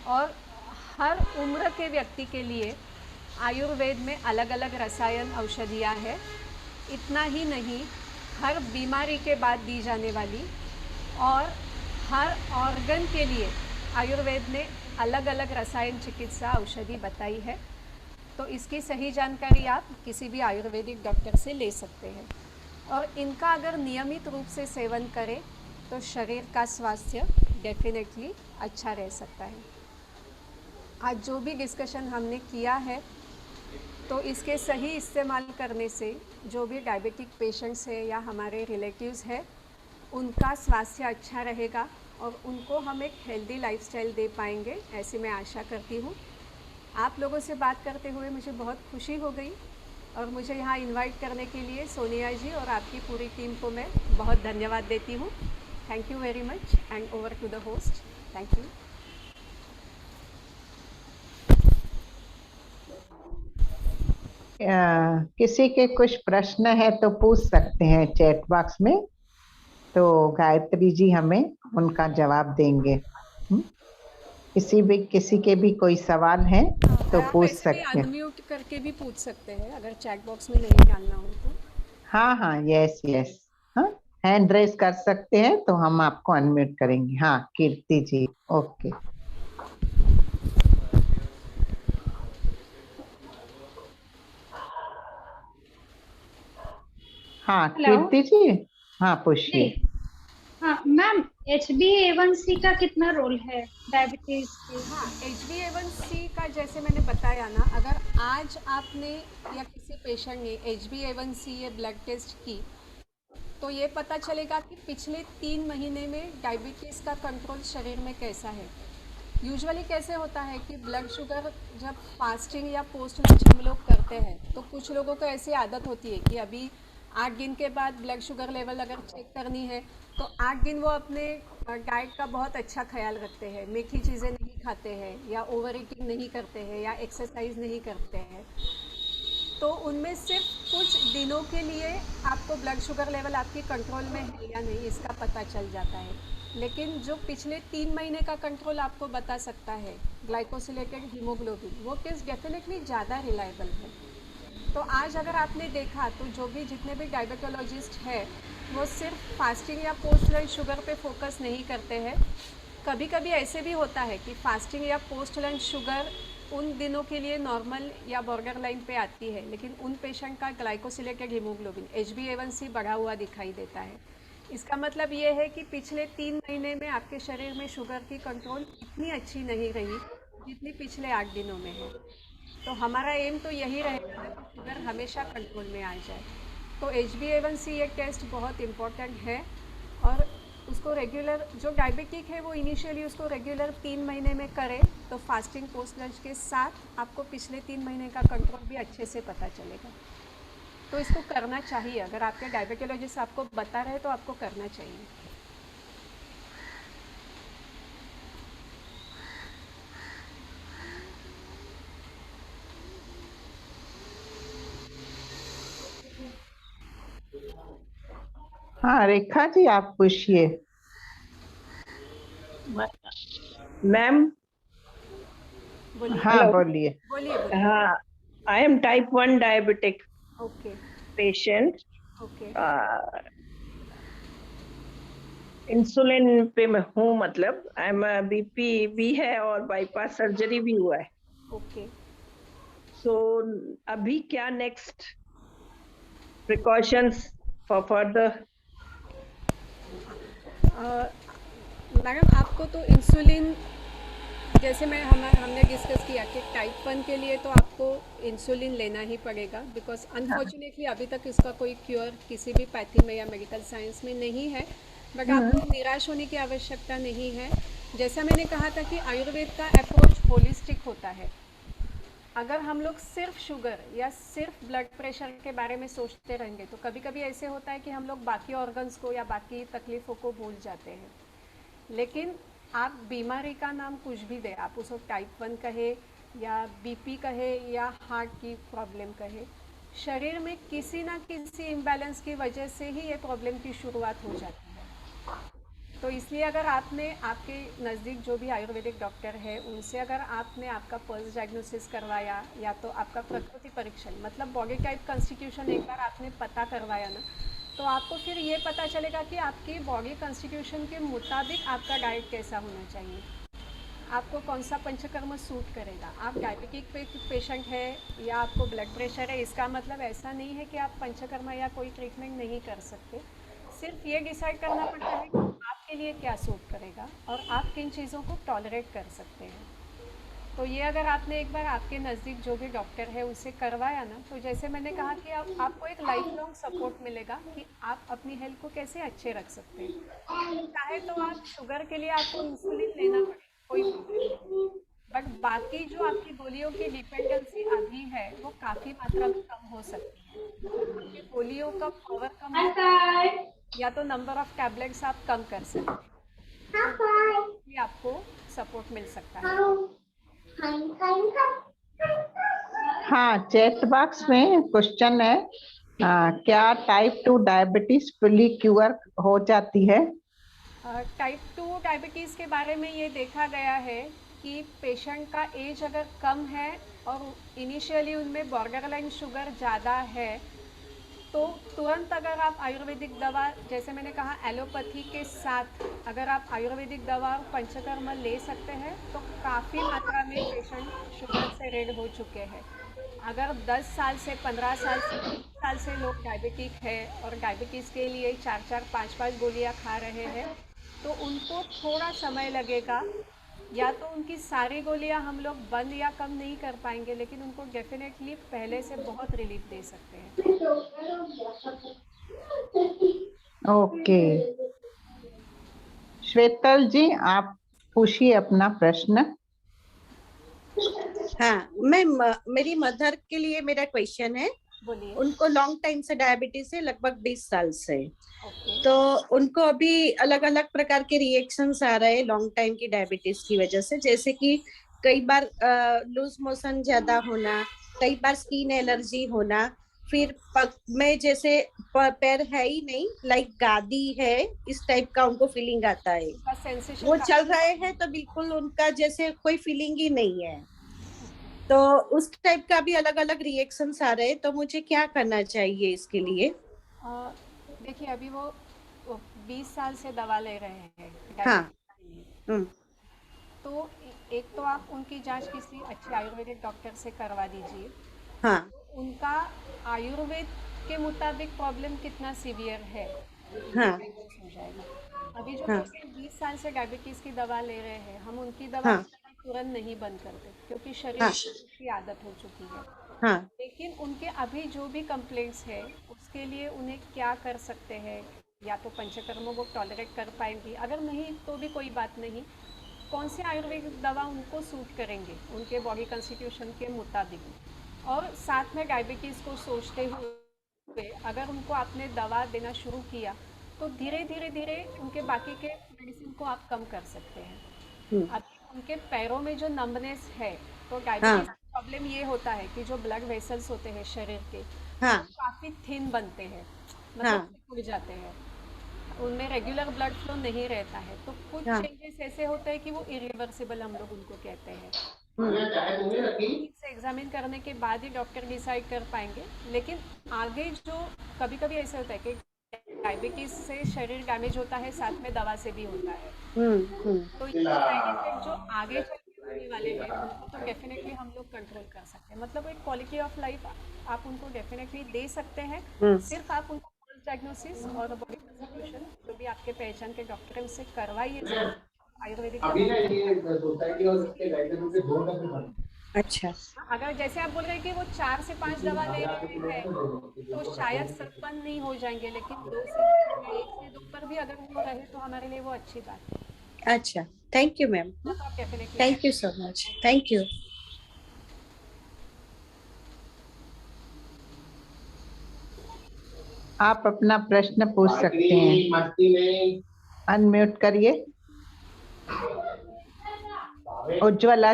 और हर उम्र के व्यक्ति के लिए आयुर्वेद में अलग अलग रसायन औषधियाँ हैं। इतना ही नहीं, हर बीमारी के बाद दी जाने वाली और हर ऑर्गन के लिए आयुर्वेद ने अलग अलग रसायन चिकित्सा औषधि बताई है। तो इसकी सही जानकारी आप किसी भी आयुर्वेदिक डॉक्टर से ले सकते हैं, और इनका अगर नियमित रूप से सेवन करें तो शरीर का स्वास्थ्य डेफिनेटली अच्छा रह सकता है। आज जो भी डिस्कशन हमने किया है तो इसके सही इस्तेमाल करने से जो भी डायबिटिक पेशेंट्स हैं या हमारे रिलेटिव्स हैं उनका स्वास्थ्य अच्छा रहेगा और उनको हम एक हेल्दी लाइफस्टाइल दे पाएंगे, ऐसी मैं आशा करती हूँ। आप लोगों से बात करते हुए मुझे बहुत खुशी हो गई, और मुझे यहाँ इनवाइट करने के लिए सोनिया जी और आपकी पूरी टीम को मैं बहुत धन्यवाद देती हूँ। Thank you very much and over to the host. Thank you. किसी के कुछ प्रश्न है तो पूछ सकते हैं चैट बॉक्स में, तो गायत्री जी हमें उनका जवाब देंगे। किसी के भी कोई सवाल है तो आप पूछ ऐसे भी सकते हैं। अनम्यूट करके भी पूछ सकते हैं अगर चैट बॉक्स में नहीं डालना हो तो। हाँ हाँ, यस यस, हाँ, हैंड रेस कर सकते हैं तो हम आपको अनम्यूट करेंगे। हाँ कीर्ति जी, ओके। हाँ हेलो कीर्ति जी, हाँ जी। पूछिए। हाँ मैम, HbA1c का कितना रोल है डायबिटीज के? हाँ, HbA1c का जैसे मैंने बताया ना, अगर आज आपने या किसी पेशेंट ने HbA1c ये ब्लड टेस्ट की तो ये पता चलेगा कि पिछले 3 महीने में डायबिटीज़ का कंट्रोल शरीर में कैसा है। यूजुअली कैसे होता है कि ब्लड शुगर जब फास्टिंग या पोस्ट लंच हम लोग करते हैं तो कुछ लोगों को ऐसी आदत होती है कि अभी 8 दिन के बाद ब्लड शुगर लेवल अगर चेक करनी है तो 8 दिन वो अपने डाइट का बहुत अच्छा ख्याल रखते हैं, मीठी चीज़ें नहीं खाते हैं या ओवर ईटिंग नहीं करते हैं या एक्सरसाइज नहीं करते हैं। तो उनमें सिर्फ कुछ दिनों के लिए आपको ब्लड शुगर लेवल आपकी कंट्रोल में है या नहीं इसका पता चल जाता है, लेकिन जो पिछले 3 महीने का कंट्रोल आपको बता सकता है ग्लाइकोसिलेटेड हीमोग्लोबिन, वो टेस्ट डेफिनेटली ज़्यादा रिलायबल है। तो आज अगर आपने देखा तो जो भी जितने भी डायबिटोलॉजिस्ट हैं वो सिर्फ फास्टिंग या पोस्ट लंच शुगर पे फोकस नहीं करते हैं। कभी कभी ऐसे भी होता है कि फास्टिंग या पोस्ट लंच शुगर उन दिनों के लिए नॉर्मल या बॉर्डर लाइन पे आती है, लेकिन उन पेशेंट का ग्लाइकोसिलेटेड हीमोग्लोबिन HbA1c बढ़ा हुआ दिखाई देता है। इसका मतलब ये है कि पिछले 3 महीने में आपके शरीर में शुगर की कंट्रोल इतनी अच्छी नहीं रही जितनी पिछले 8 दिनों में है। तो हमारा एम तो यही रहेगा ना कि शुगर हमेशा कंट्रोल में आ जाए। तो HbA1c ये टेस्ट बहुत इम्पोर्टेंट है, और उसको रेगुलर जो डायबिटिक है वो इनिशियली उसको रेगुलर 3 महीने में करे तो फास्टिंग पोस्ट लंच के साथ आपको पिछले 3 महीने का कंट्रोल भी अच्छे से पता चलेगा। तो इसको करना चाहिए, अगर आपके डायबिटोलॉजिस्ट आपको बता रहे तो आपको करना चाहिए। हाँ रेखा जी, आप पूछिए। मैम बोलिए हाँ हेलो। बोलिए। बोलिए बोलिए। हाँ, I am type 1 diabetic okay patient. Okay insulin पे मैं हूँ, मतलब आई एम बीपी भी है और बाईपास सर्जरी भी हुआ है। ओके। सो अभी क्या next precautions for further? Madam आपको तो इंसुलिन, जैसे हमने डिस्कस किया कि टाइप 1 के लिए तो आपको इंसुलिन लेना ही पड़ेगा, बिकॉज अनफॉर्चुनेटली अभी तक इसका कोई क्योर किसी भी पैथी में या मेडिकल साइंस में नहीं है। बट आपको निराश होने की आवश्यकता नहीं है। जैसा मैंने कहा था कि आयुर्वेद का अप्रोच होलिस्टिक होता है। अगर हम लोग सिर्फ शुगर या सिर्फ ब्लड प्रेशर के बारे में सोचते रहेंगे तो कभी कभी ऐसे होता है कि हम लोग बाकी ऑर्गन्स को या बाकी तकलीफ़ों को भूल जाते हैं। लेकिन आप बीमारी का नाम कुछ भी दें, आप उसको टाइप 1 कहे या बीपी कहे या हार्ट की प्रॉब्लम कहे, शरीर में किसी ना किसी इम्बैलेंस की वजह से ही ये प्रॉब्लम की शुरुआत हो जाती है। तो इसलिए अगर आपने आपके नज़दीक जो भी आयुर्वेदिक डॉक्टर है उनसे अगर आपने आपका पल्स डायग्नोसिस करवाया या तो आपका प्रकृति परीक्षण मतलब बॉडी टाइप कॉन्स्टिट्यूशन एक बार आपने पता करवाया ना, तो आपको फिर ये पता चलेगा कि आपकी बॉडी कॉन्स्टिट्यूशन के मुताबिक आपका डाइट कैसा होना चाहिए, आपको कौन सा पंचकर्म सूट करेगा। आप डायबिटिक पेशेंट है या आपको ब्लड प्रेशर है, इसका मतलब ऐसा नहीं है कि आप पंचकर्म या कोई ट्रीटमेंट नहीं कर सकते। सिर्फ ये डिसाइड करना पड़ता है कि आपके लिए क्या सूट करेगा और आप किन चीज़ों को टॉलरेट कर सकते हैं। तो ये अगर आपने एक बार आपके नज़दीक जो भी डॉक्टर है उससे करवाया ना, तो जैसे मैंने कहा कि आपको एक लाइफ लॉन्ग सपोर्ट मिलेगा कि आप अपनी हेल्थ को कैसे अच्छे रख सकते हैं। चाहे तो आप शुगर के लिए आपको इंसुलिन लेना पड़े, कोई प्रॉब्लम नहीं, बट बाकी जो आपकी गोलियों की डिपेंडेंसी अभी है वो काफ़ी मात्रा में कम हो सकती है। आपके गोलियों का पावर कम हो या तो नंबर ऑफ टैबलेट्स आप कम कर सकते हैं, तो भी आपको सपोर्ट मिल सकता है। हाँ चैट बॉक्स में क्वेश्चन है, क्या टाइप 2 डायबिटीज फुली क्योर हो जाती है? टाइप 2 डायबिटीज़ के बारे में ये देखा गया है कि पेशेंट का एज अगर कम है और इनिशियली उनमें बॉर्डरलाइन शुगर ज़्यादा है तो तुरंत अगर आप आयुर्वेदिक दवा, जैसे मैंने कहा एलोपैथी के साथ अगर आप आयुर्वेदिक दवा और पंचकर्म ले सकते हैं तो काफ़ी मात्रा में पेशेंट शुगर से रेड हो चुके हैं। अगर 10 साल से 15 साल से 20 साल से लोग डायबिटिक है और डायबिटीज़ के लिए 4-4 5-5 गोलियां खा रहे हैं तो उनको थोड़ा समय लगेगा। या तो उनकी सारी गोलियां हम लोग बंद या कम नहीं कर पाएंगे, लेकिन उनको डेफिनेटली पहले से बहुत रिलीफ दे सकते हैं। ओके श्वेतल जी, आप पूछिए अपना प्रश्न। हाँ मैम, मेरी मदर के लिए मेरा क्वेश्चन है। बोलिए। उनको लॉन्ग टाइम से डायबिटीज है, लगभग 20 साल से। ओके। तो उनको अभी अलग अलग प्रकार के रिएक्शंस आ रहे हैं लॉन्ग टाइम की डायबिटीज की वजह से, जैसे कि कई बार लूज मोशन ज्यादा होना, कई बार स्किन एलर्जी होना, फिर पग में जैसे पैर है ही नहीं, लाइक गादी है, इस टाइप का उनको फीलिंग आता है। उनका सेंसेशन वो चल रहे हैं तो बिल्कुल उनका जैसे कोई फीलिंग ही नहीं है। तो उस टाइप का भी अलग अलग रिएक्शंस आ रहे हैं, तो मुझे क्या करना चाहिए इसके लिए? देखिए अभी वो 20 साल से दवा ले रहे हैं हाँ। डायबिटीज के लिए। तो एक तो आप उनकी जांच किसी अच्छे आयुर्वेदिक डॉक्टर से करवा दीजिए। हाँ। उनका आयुर्वेद के मुताबिक प्रॉब्लम कितना सीवियर है हाँ। हो जाएगा। अभी जो हाँ। पेशेंट 20 साल से डायबिटीज़ की दवा ले रहे हैं, हम उनकी दवा हाँ। तुरंत नहीं बंद करते क्योंकि शरीर हाँ। की आदत हो चुकी है। हाँ। लेकिन उनके अभी जो भी कंप्लेंट्स है उसके लिए उन्हें क्या कर सकते हैं, या तो पंचकर्म वो टॉलरेट कर पाएंगी, अगर नहीं तो भी कोई बात नहीं। कौन से आयुर्वेदिक दवा उनको सूट करेंगे उनके बॉडी कॉन्स्टिट्यूशन के मुताबिक, और साथ में डायबिटीज़ को सोचते हुए अगर उनको आपने दवा देना शुरू किया तो धीरे धीरे धीरे उनके बाकी के मेडिसिन को आप कम कर सकते हैं। अभी उनके पैरों में जो नंबनेस है, तो डायबिटीज प्रॉब्लम ये होता है कि जो ब्लड वेसल्स होते हैं शरीर के, हाँ। काफ़ी थिन बनते हैं, मतलब सिकुड़ जाते हैं। उनमें रेगुलर ब्लड फ्लो नहीं रहता है, तो कुछ हाँ। चेंजेस ऐसे होते हैं कि वो इरिवर्सिबल हम लोग उनको कहते हैं। हम्म। ठीक से एग्जामिन करने के बाद ही डॉक्टर डिसाइड कर पाएंगे। लेकिन आगे जो कभी कभी ऐसे होता है कि डायबिटीज से शरीर डैमेज होता है, साथ में दवा से भी होता है। तो ये साइड इफेक्ट जो आगे चल के होने वाले हैं उनको तो डेफिनेटली हम लोग कंट्रोल कर सकते हैं। मतलब एक क्वालिटी ऑफ लाइफ आप उनको डेफिनेटली दे सकते हैं। सिर्फ आप उनको फर्स्ट डायग्नोसिस और बॉडी कंसल्टेशन जो भी आपके पहचान के डॉक्टर हैं उससे करवाइए जरूर। आयुर्वेदिक अभी ना दवा ये सोसाइटी और उसके गाइडलाइन के दो डब्बे बने अच्छा। अगर जैसे आप बोल रहे हैं कि वो 4 से 5 दवा ले रहे हैं तो शायद संपन्न नहीं हो जाएंगे, लेकिन 2 से 3 या 1 से 2 पर भी अगर वो रहे तो हमारे लिए वो अच्छी बात है। अच्छा, थैंक यू मैम। तो आप definitely thank you so much, thank you. आप अपना प्रश्न पूछ सकते हैं। मस्ती में अनम्यूट करिए। उज्ज्वला।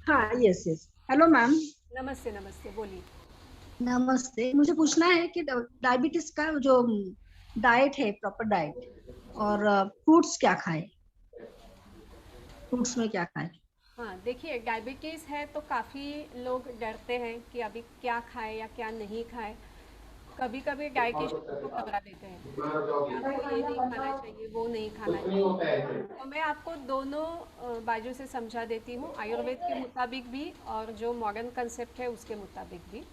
हाँ, यस यस। Hello ma'am. नमस्ते। नमस्ते, बोलिए। नमस्ते, मुझे पूछना है कि डायबिटीज का जो डाइट है, प्रॉपर डाइट, और फ्रूट्स क्या खाएं, फ्रूट्स में क्या खाएं? हाँ, देखिए डायबिटीज़ है तो काफ़ी लोग डरते हैं कि अभी क्या खाएं या क्या नहीं खाएं। कभी कभी डाइटिशियन को घबरा देते हैं कि आपको ये नहीं खाना चाहिए, वो नहीं खाना चाहिए। तो मैं आपको दोनों बाजू से समझा देती हूँ, आयुर्वेद के मुताबिक भी और जो मॉडर्न कंसेप्ट है उसके मुताबिक भी।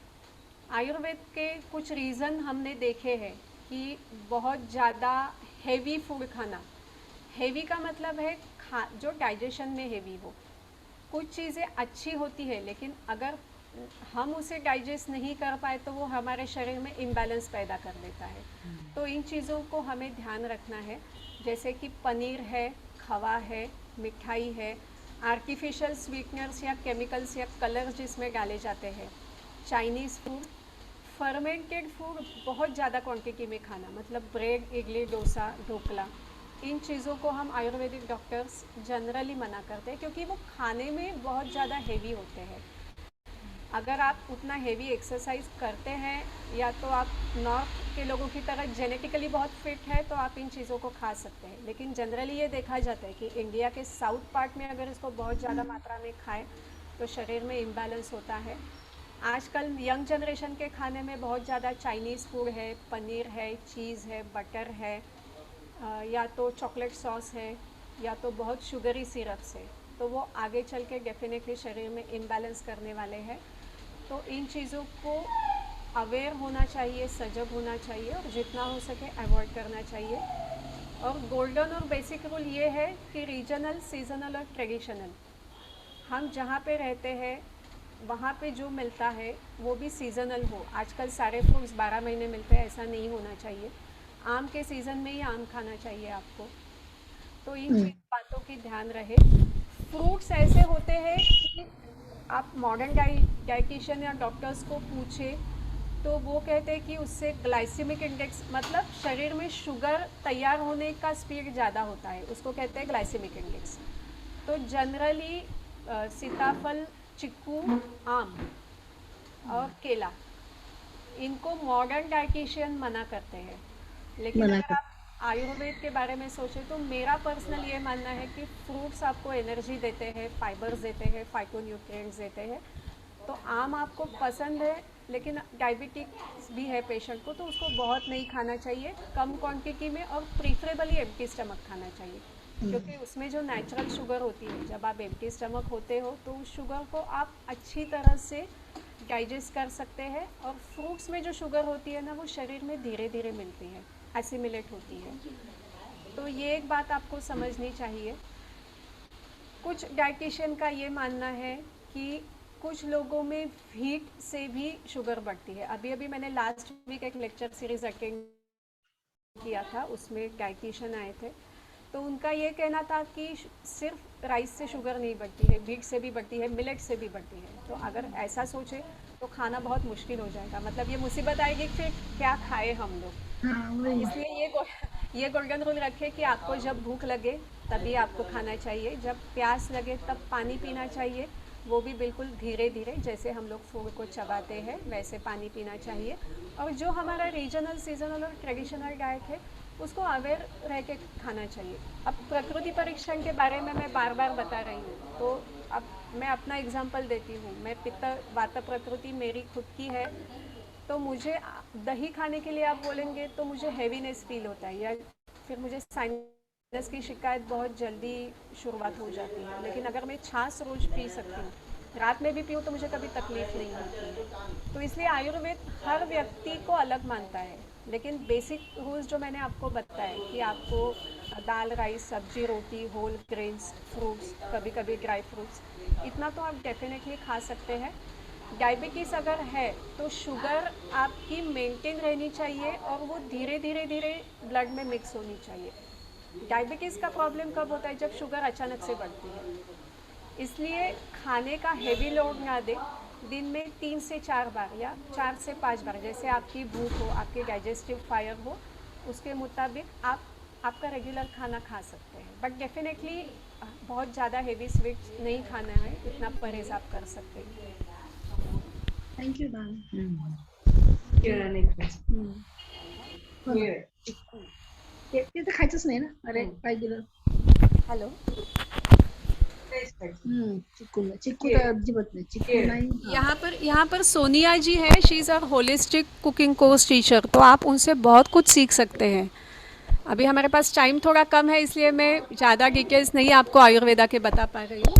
आयुर्वेद के कुछ रीज़न हमने देखे हैं कि बहुत ज़्यादा हेवी फूड खाना, हेवी का मतलब है जो डाइजेशन में हेवी हो। कुछ चीज़ें अच्छी होती है लेकिन अगर हम उसे डाइजेस्ट नहीं कर पाए तो वो हमारे शरीर में इम्बैलेंस पैदा कर देता है। तो इन चीज़ों को हमें ध्यान रखना है, जैसे कि पनीर है, खवा है, मिठाई है, आर्टिफिशियल स्वीटनर्स या केमिकल्स या कलर्स जिसमें डाले जाते हैं, चाइनीज़ फूड, फर्मेंटेड फूड बहुत ज़्यादा क्वांटिटी में खाना, मतलब ब्रेड, इडली, डोसा, ढोकला, इन चीज़ों को हम आयुर्वेदिक डॉक्टर्स जनरली मना करते हैं क्योंकि वो खाने में बहुत ज़्यादा हेवी होते हैं। अगर आप उतना हेवी एक्सरसाइज करते हैं या तो आप नॉर्थ के लोगों की तरह जेनेटिकली बहुत फिट है तो आप इन चीज़ों को खा सकते हैं। लेकिन जनरली ये देखा जाता है कि इंडिया के साउथ पार्ट में अगर इसको बहुत ज़्यादा मात्रा में खाएं तो शरीर में इम्बैलेंस होता है। आजकल यंग जनरेशन के खाने में बहुत ज़्यादा चाइनीज़ फूड है, पनीर है, चीज़ है, बटर है, या तो चॉकलेट सॉस है, या तो बहुत शुगरी सिरप्स है, तो वो आगे चल के डेफिनेटली शरीर में इम्बैलेंस करने वाले हैं। तो इन चीज़ों को अवेयर होना चाहिए, सजग होना चाहिए और जितना हो सके अवॉइड करना चाहिए। और गोल्डन और बेसिक रूल ये है कि रीजनल, सीजनल और ट्रेडिशनल, हम जहाँ पे रहते हैं वहाँ पे जो मिलता है वो भी सीज़नल हो। आजकल सारे फ्रूट्स 12 महीने मिलते हैं, ऐसा नहीं होना चाहिए। आम के सीज़न में ही आम खाना चाहिए आपको। तो इन बातों की ध्यान रहे। फ्रूट्स ऐसे होते हैं कि आप मॉडर्न डाइटिशियन या डॉक्टर्स को पूछे तो वो कहते हैं कि उससे ग्लाइसेमिक इंडेक्स, मतलब शरीर में शुगर तैयार होने का स्पीड ज़्यादा होता है, उसको कहते हैं ग्लाइसेमिक इंडेक्स। तो जनरली सीताफल, चिक्कू, आम और केला, इनको मॉडर्न डाइटिशियन मना करते हैं। लेकिन अगर आप आयुर्वेद के बारे में सोचें तो मेरा पर्सनल ये मानना है कि फ्रूट्स आपको एनर्जी देते हैं, फाइबर्स देते हैं, फाइटोन्यूट्रिएंट्स देते हैं। तो आम आपको पसंद है लेकिन डायबिटीज भी है पेशेंट को तो उसको बहुत नहीं खाना चाहिए, कम क्वांटिटी में, और प्रीफरेबली एम्प्टी स्टमक खाना चाहिए क्योंकि उसमें जो नेचुरल शुगर होती है, जब आप एम्प्टी स्टमक होते हो तो उस शुगर को आप अच्छी तरह से डाइजेस्ट कर सकते हैं। और फ्रूट्स में जो शुगर होती है ना, वो शरीर में धीरे धीरे मिलती है, एसिमिलेट होती है। तो ये एक बात आपको समझनी चाहिए। कुछ डाइटिशियन का ये मानना है कि कुछ लोगों में हीट से भी शुगर बढ़ती है। अभी अभी मैंने लास्ट वीक एक लेक्चर सीरीज अटेंड किया था, उसमें डाइटिशियन आए थे, तो उनका ये कहना था कि सिर्फ राइस से शुगर नहीं बढ़ती है, व्हीट से भी बढ़ती है, मिलेट से भी बढ़ती है। तो अगर ऐसा सोचे तो खाना बहुत मुश्किल हो जाएगा, मतलब ये मुसीबत आएगी फिर क्या खाए हम लोग। इसलिए ये गोल्डन रूल रखे कि आपको जब भूख लगे तभी आपको खाना चाहिए, जब प्यास लगे तब पानी पीना चाहिए, वो भी बिल्कुल धीरे धीरे, जैसे हम लोग फूड को चबाते हैं वैसे पानी पीना चाहिए। और जो हमारा रीजनल, सीजनल और ट्रेडिशनल डाइट है उसको अवेयर रह के खाना चाहिए। अब प्रकृति परीक्षण के बारे में मैं बार बार बता रही हूँ, तो अब मैं अपना एग्जांपल देती हूँ। मैं पित्त वात प्रकृति मेरी खुद की है, तो मुझे दही खाने के लिए आप बोलेंगे तो मुझे हैवीनेस फील होता है, या फिर मुझे साइनस की शिकायत बहुत जल्दी शुरुआत हो जाती है। लेकिन अगर मैं छाछ रोज़ पी सकती हूँ, रात में भी पीऊँ, तो मुझे कभी तकलीफ नहीं होती। तो इसलिए आयुर्वेद हर व्यक्ति को अलग मानता है, लेकिन बेसिक रूल्स जो मैंने आपको बताया कि आपको दाल, राइस, सब्जी, रोटी, होल ग्रेन्स, फ्रूट्स, कभी कभी ड्राई फ्रूट्स, इतना तो आप डेफिनेटली खा सकते हैं। डायबिटीज़ अगर है तो शुगर आपकी मेंटेन रहनी चाहिए और वो धीरे धीरे धीरे ब्लड में मिक्स होनी चाहिए। डायबिटीज़ का प्रॉब्लम कब होता है? जब शुगर अचानक से बढ़ती है। इसलिए खाने का हेवी लोड ना दे, दिन में 3 से 4 बार या 4 से 5 बार, जैसे आपकी भूख हो, आपके डाइजेस्टिव फायर हो, उसके मुताबिक आप आपका रेगुलर खाना खा सकते हैं। बट डेफिनेटली बहुत ज़्यादा हेवी स्वीट्स नहीं खाना है, इतना परहेज आप कर सकते हैं। Thank you ma'am. ते तर खायचंच नाही ना. अरे काय दिलं? हेलो, चिक्कू तर अजिबात नाही. चिक्कू नाही. यहाँ पर सोनिया जी है, she is a holistic cooking course teacher, तो आप उनसे बहुत कुछ सीख सकते हैं। अभी हमारे पास टाइम थोड़ा कम है, इसलिए मैं ज़्यादा डिटेल्स नहीं आपको आयुर्वेदा के बता पा रही हूँ।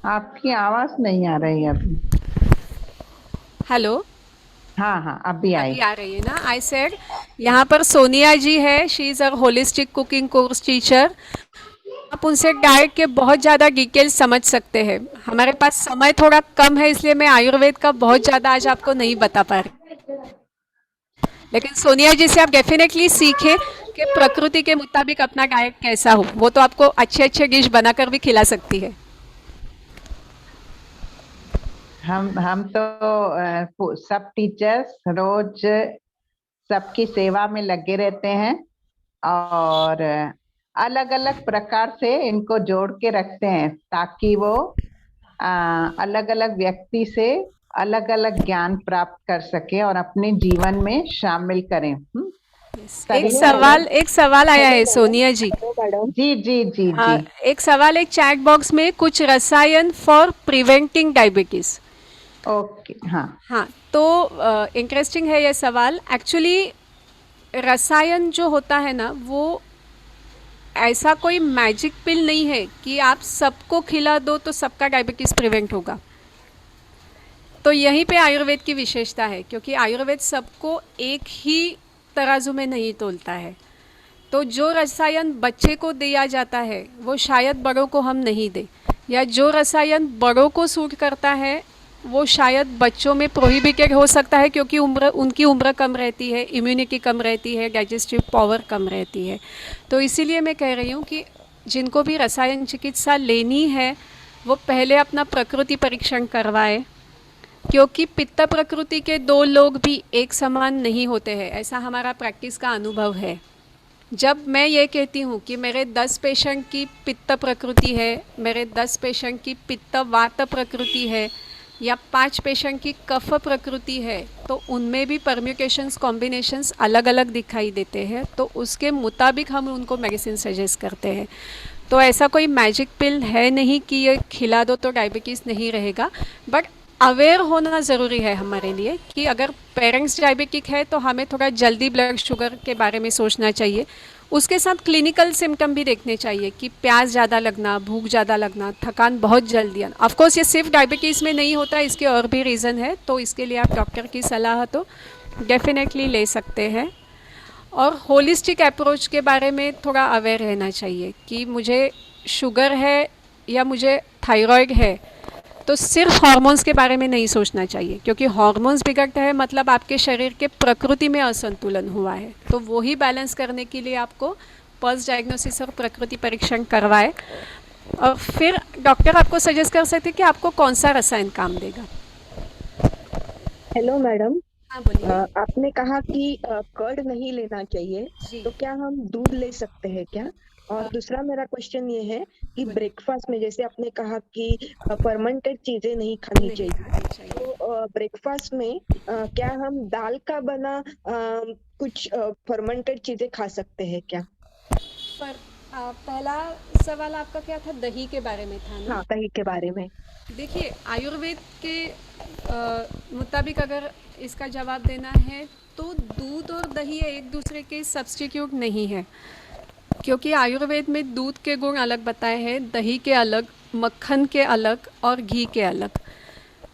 आपकी आवाज नहीं आ रही अभी। हेलो, हाँ हाँ, अभी आई। अभी आ रही है ना? आई सेड यहाँ पर सोनिया जी है, she is a holistic cooking course teacher. आप उनसे डाइट के बहुत ज़्यादा डिटेल्स समझ सकते हैं। हमारे पास समय थोड़ा कम है, इसलिए मैं आयुर्वेद का बहुत ज़्यादा आज आपको नहीं बता पा रही, लेकिन सोनिया जी से आप डेफिनेटली सीखें कि प्रकृति के मुताबिक अपना डाइट कैसा हो। वो तो आपको अच्छे अच्छे डिश बनाकर भी खिला सकती है। हम तो सब टीचर्स रोज सबकी सेवा में लगे रहते हैं और अलग अलग प्रकार से इनको जोड़ के रखते हैं, ताकि वो अलग अलग व्यक्ति से अलग अलग ज्ञान प्राप्त कर सके और अपने जीवन में शामिल करें। एक सवाल आया है सोनिया जी। जी जी जी जी। एक सवाल एक चैट बॉक्स में, कुछ रसायन फॉर प्रिवेंटिंग डायबिटीज। ओके, हाँ हाँ, तो इंटरेस्टिंग है ये सवाल। एक्चुअली रसायन जो होता है ना, वो ऐसा कोई मैजिक पिल नहीं है कि आप सबको खिला दो तो सबका डायबिटीज़ प्रिवेंट होगा। तो यहीं पे आयुर्वेद की विशेषता है, क्योंकि आयुर्वेद सबको एक ही तराजू में नहीं तोलता है। तो जो रसायन बच्चे को दिया जाता है वो शायद बड़ों को हम नहीं दें, या जो रसायन बड़ों को सूट करता है वो शायद बच्चों में प्रोहिबिटेड हो सकता है, क्योंकि उनकी उम्र कम रहती है, इम्यूनिटी कम रहती है, डाइजेस्टिव पावर कम रहती है। तो इसीलिए मैं कह रही हूँ कि जिनको भी रसायन चिकित्सा लेनी है वो पहले अपना प्रकृति परीक्षण करवाए, क्योंकि पित्त प्रकृति के 2 लोग भी एक समान नहीं होते हैं, ऐसा हमारा प्रैक्टिस का अनुभव है। जब मैं ये कहती हूँ कि मेरे 10 पेशेंट की पित्त प्रकृति है, मेरे 10 पेशेंट की पित्त वात प्रकृति है, या 5 पेशेंट की कफ प्रकृति है, तो उनमें भी परम्यूटेशंस, कॉम्बिनेशंस अलग अलग दिखाई देते हैं। तो उसके मुताबिक हम उनको मेडिसिन सजेस्ट करते हैं। तो ऐसा कोई मैजिक पिल है नहीं कि ये खिला दो तो डायबिटीज़ नहीं रहेगा। बट अवेयर होना ज़रूरी है हमारे लिए कि अगर पेरेंट्स डायबिटिक है तो हमें थोड़ा जल्दी ब्लड शुगर के बारे में सोचना चाहिए। उसके साथ क्लिनिकल सिम्टम भी देखने चाहिए कि प्यास ज़्यादा लगना, भूख ज़्यादा लगना, थकान बहुत जल्दी आना। ऑफकोर्स ये सिर्फ डायबिटीज़ में नहीं होता, इसके और भी रीज़न है, तो इसके लिए आप डॉक्टर की सलाह तो डेफिनेटली ले सकते हैं। और होलिस्टिक अप्रोच के बारे में थोड़ा अवेयर रहना चाहिए कि मुझे शुगर है या मुझे थायराइड है, तो सिर्फ हार्मोन्स के बारे में नहीं सोचना चाहिए, क्योंकि हार्मोन्स बिगड़ते हैं मतलब आपके शरीर के प्रकृति में असंतुलन हुआ है। तो वही बैलेंस करने के लिए आपको पल्स डायग्नोसिस और प्रकृति परीक्षण करवाए, और फिर डॉक्टर आपको सजेस्ट कर सकते हैं कि आपको कौन सा रसायन काम देगा। Hello madam. हाँ बोलिए। आपने कहा कि कर्ड नहीं लेना चाहिए, तो क्या हम दूध ले सकते हैं क्या? और दूसरा मेरा क्वेश्चन ये है कि ब्रेकफास्ट में जैसे आपने कहा कि फर्मेंटेड चीजें नहीं खानी नहीं चाहिए, खानी चाहिए। तो ब्रेकफास्ट में क्या हम दाल का बना कुछ फर्मेंटेड चीजें खा सकते हैं क्या? पर पहला सवाल आपका क्या था, दही के बारे में था ना? हाँ, दही के बारे में। देखिए, आयुर्वेद के मुताबिक अगर इसका जवाब देना है तो दूध और दही एक दूसरे के सब्स्टिट्यूट नहीं है, क्योंकि आयुर्वेद में दूध के गुण अलग बताए हैं, दही के अलग, मक्खन के अलग और घी के अलग।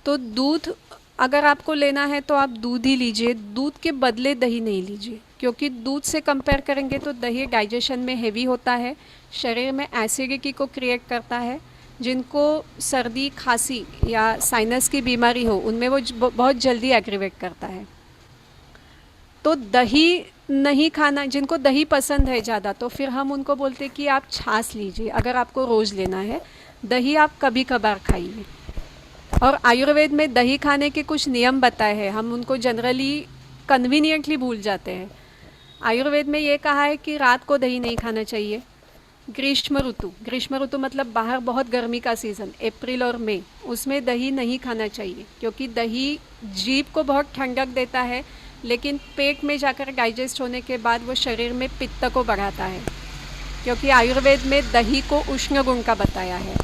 तो दूध अगर आपको लेना है तो आप दूध ही लीजिए, दूध के बदले दही नहीं लीजिए, क्योंकि दूध से कंपेयर करेंगे तो दही डाइजेशन में हेवी होता है, शरीर में एसिडिटी को क्रिएट करता है। जिनको सर्दी खांसी या साइनस की बीमारी हो उनमें वो बहुत जल्दी एग्रीवेट करता है। तो दही नहीं खाना, जिनको दही पसंद है ज़्यादा, तो फिर हम उनको बोलते हैं कि आप छाछ लीजिए अगर आपको रोज़ लेना है, दही आप कभी कभार खाइए। और आयुर्वेद में दही खाने के कुछ नियम बताए हैं, हम उनको जनरली कन्वीनियंटली भूल जाते हैं। आयुर्वेद में ये कहा है कि रात को दही नहीं खाना चाहिए। ग्रीष्म ऋतु मतलब बाहर बहुत गर्मी का सीज़न, अप्रैल और मई, उसमें दही नहीं खाना चाहिए, क्योंकि दही जीभ को बहुत ठंडक देता है, लेकिन पेट में जाकर डाइजेस्ट होने के बाद वो शरीर में पित्त को बढ़ाता है, क्योंकि आयुर्वेद में दही को उष्ण गुण का बताया है।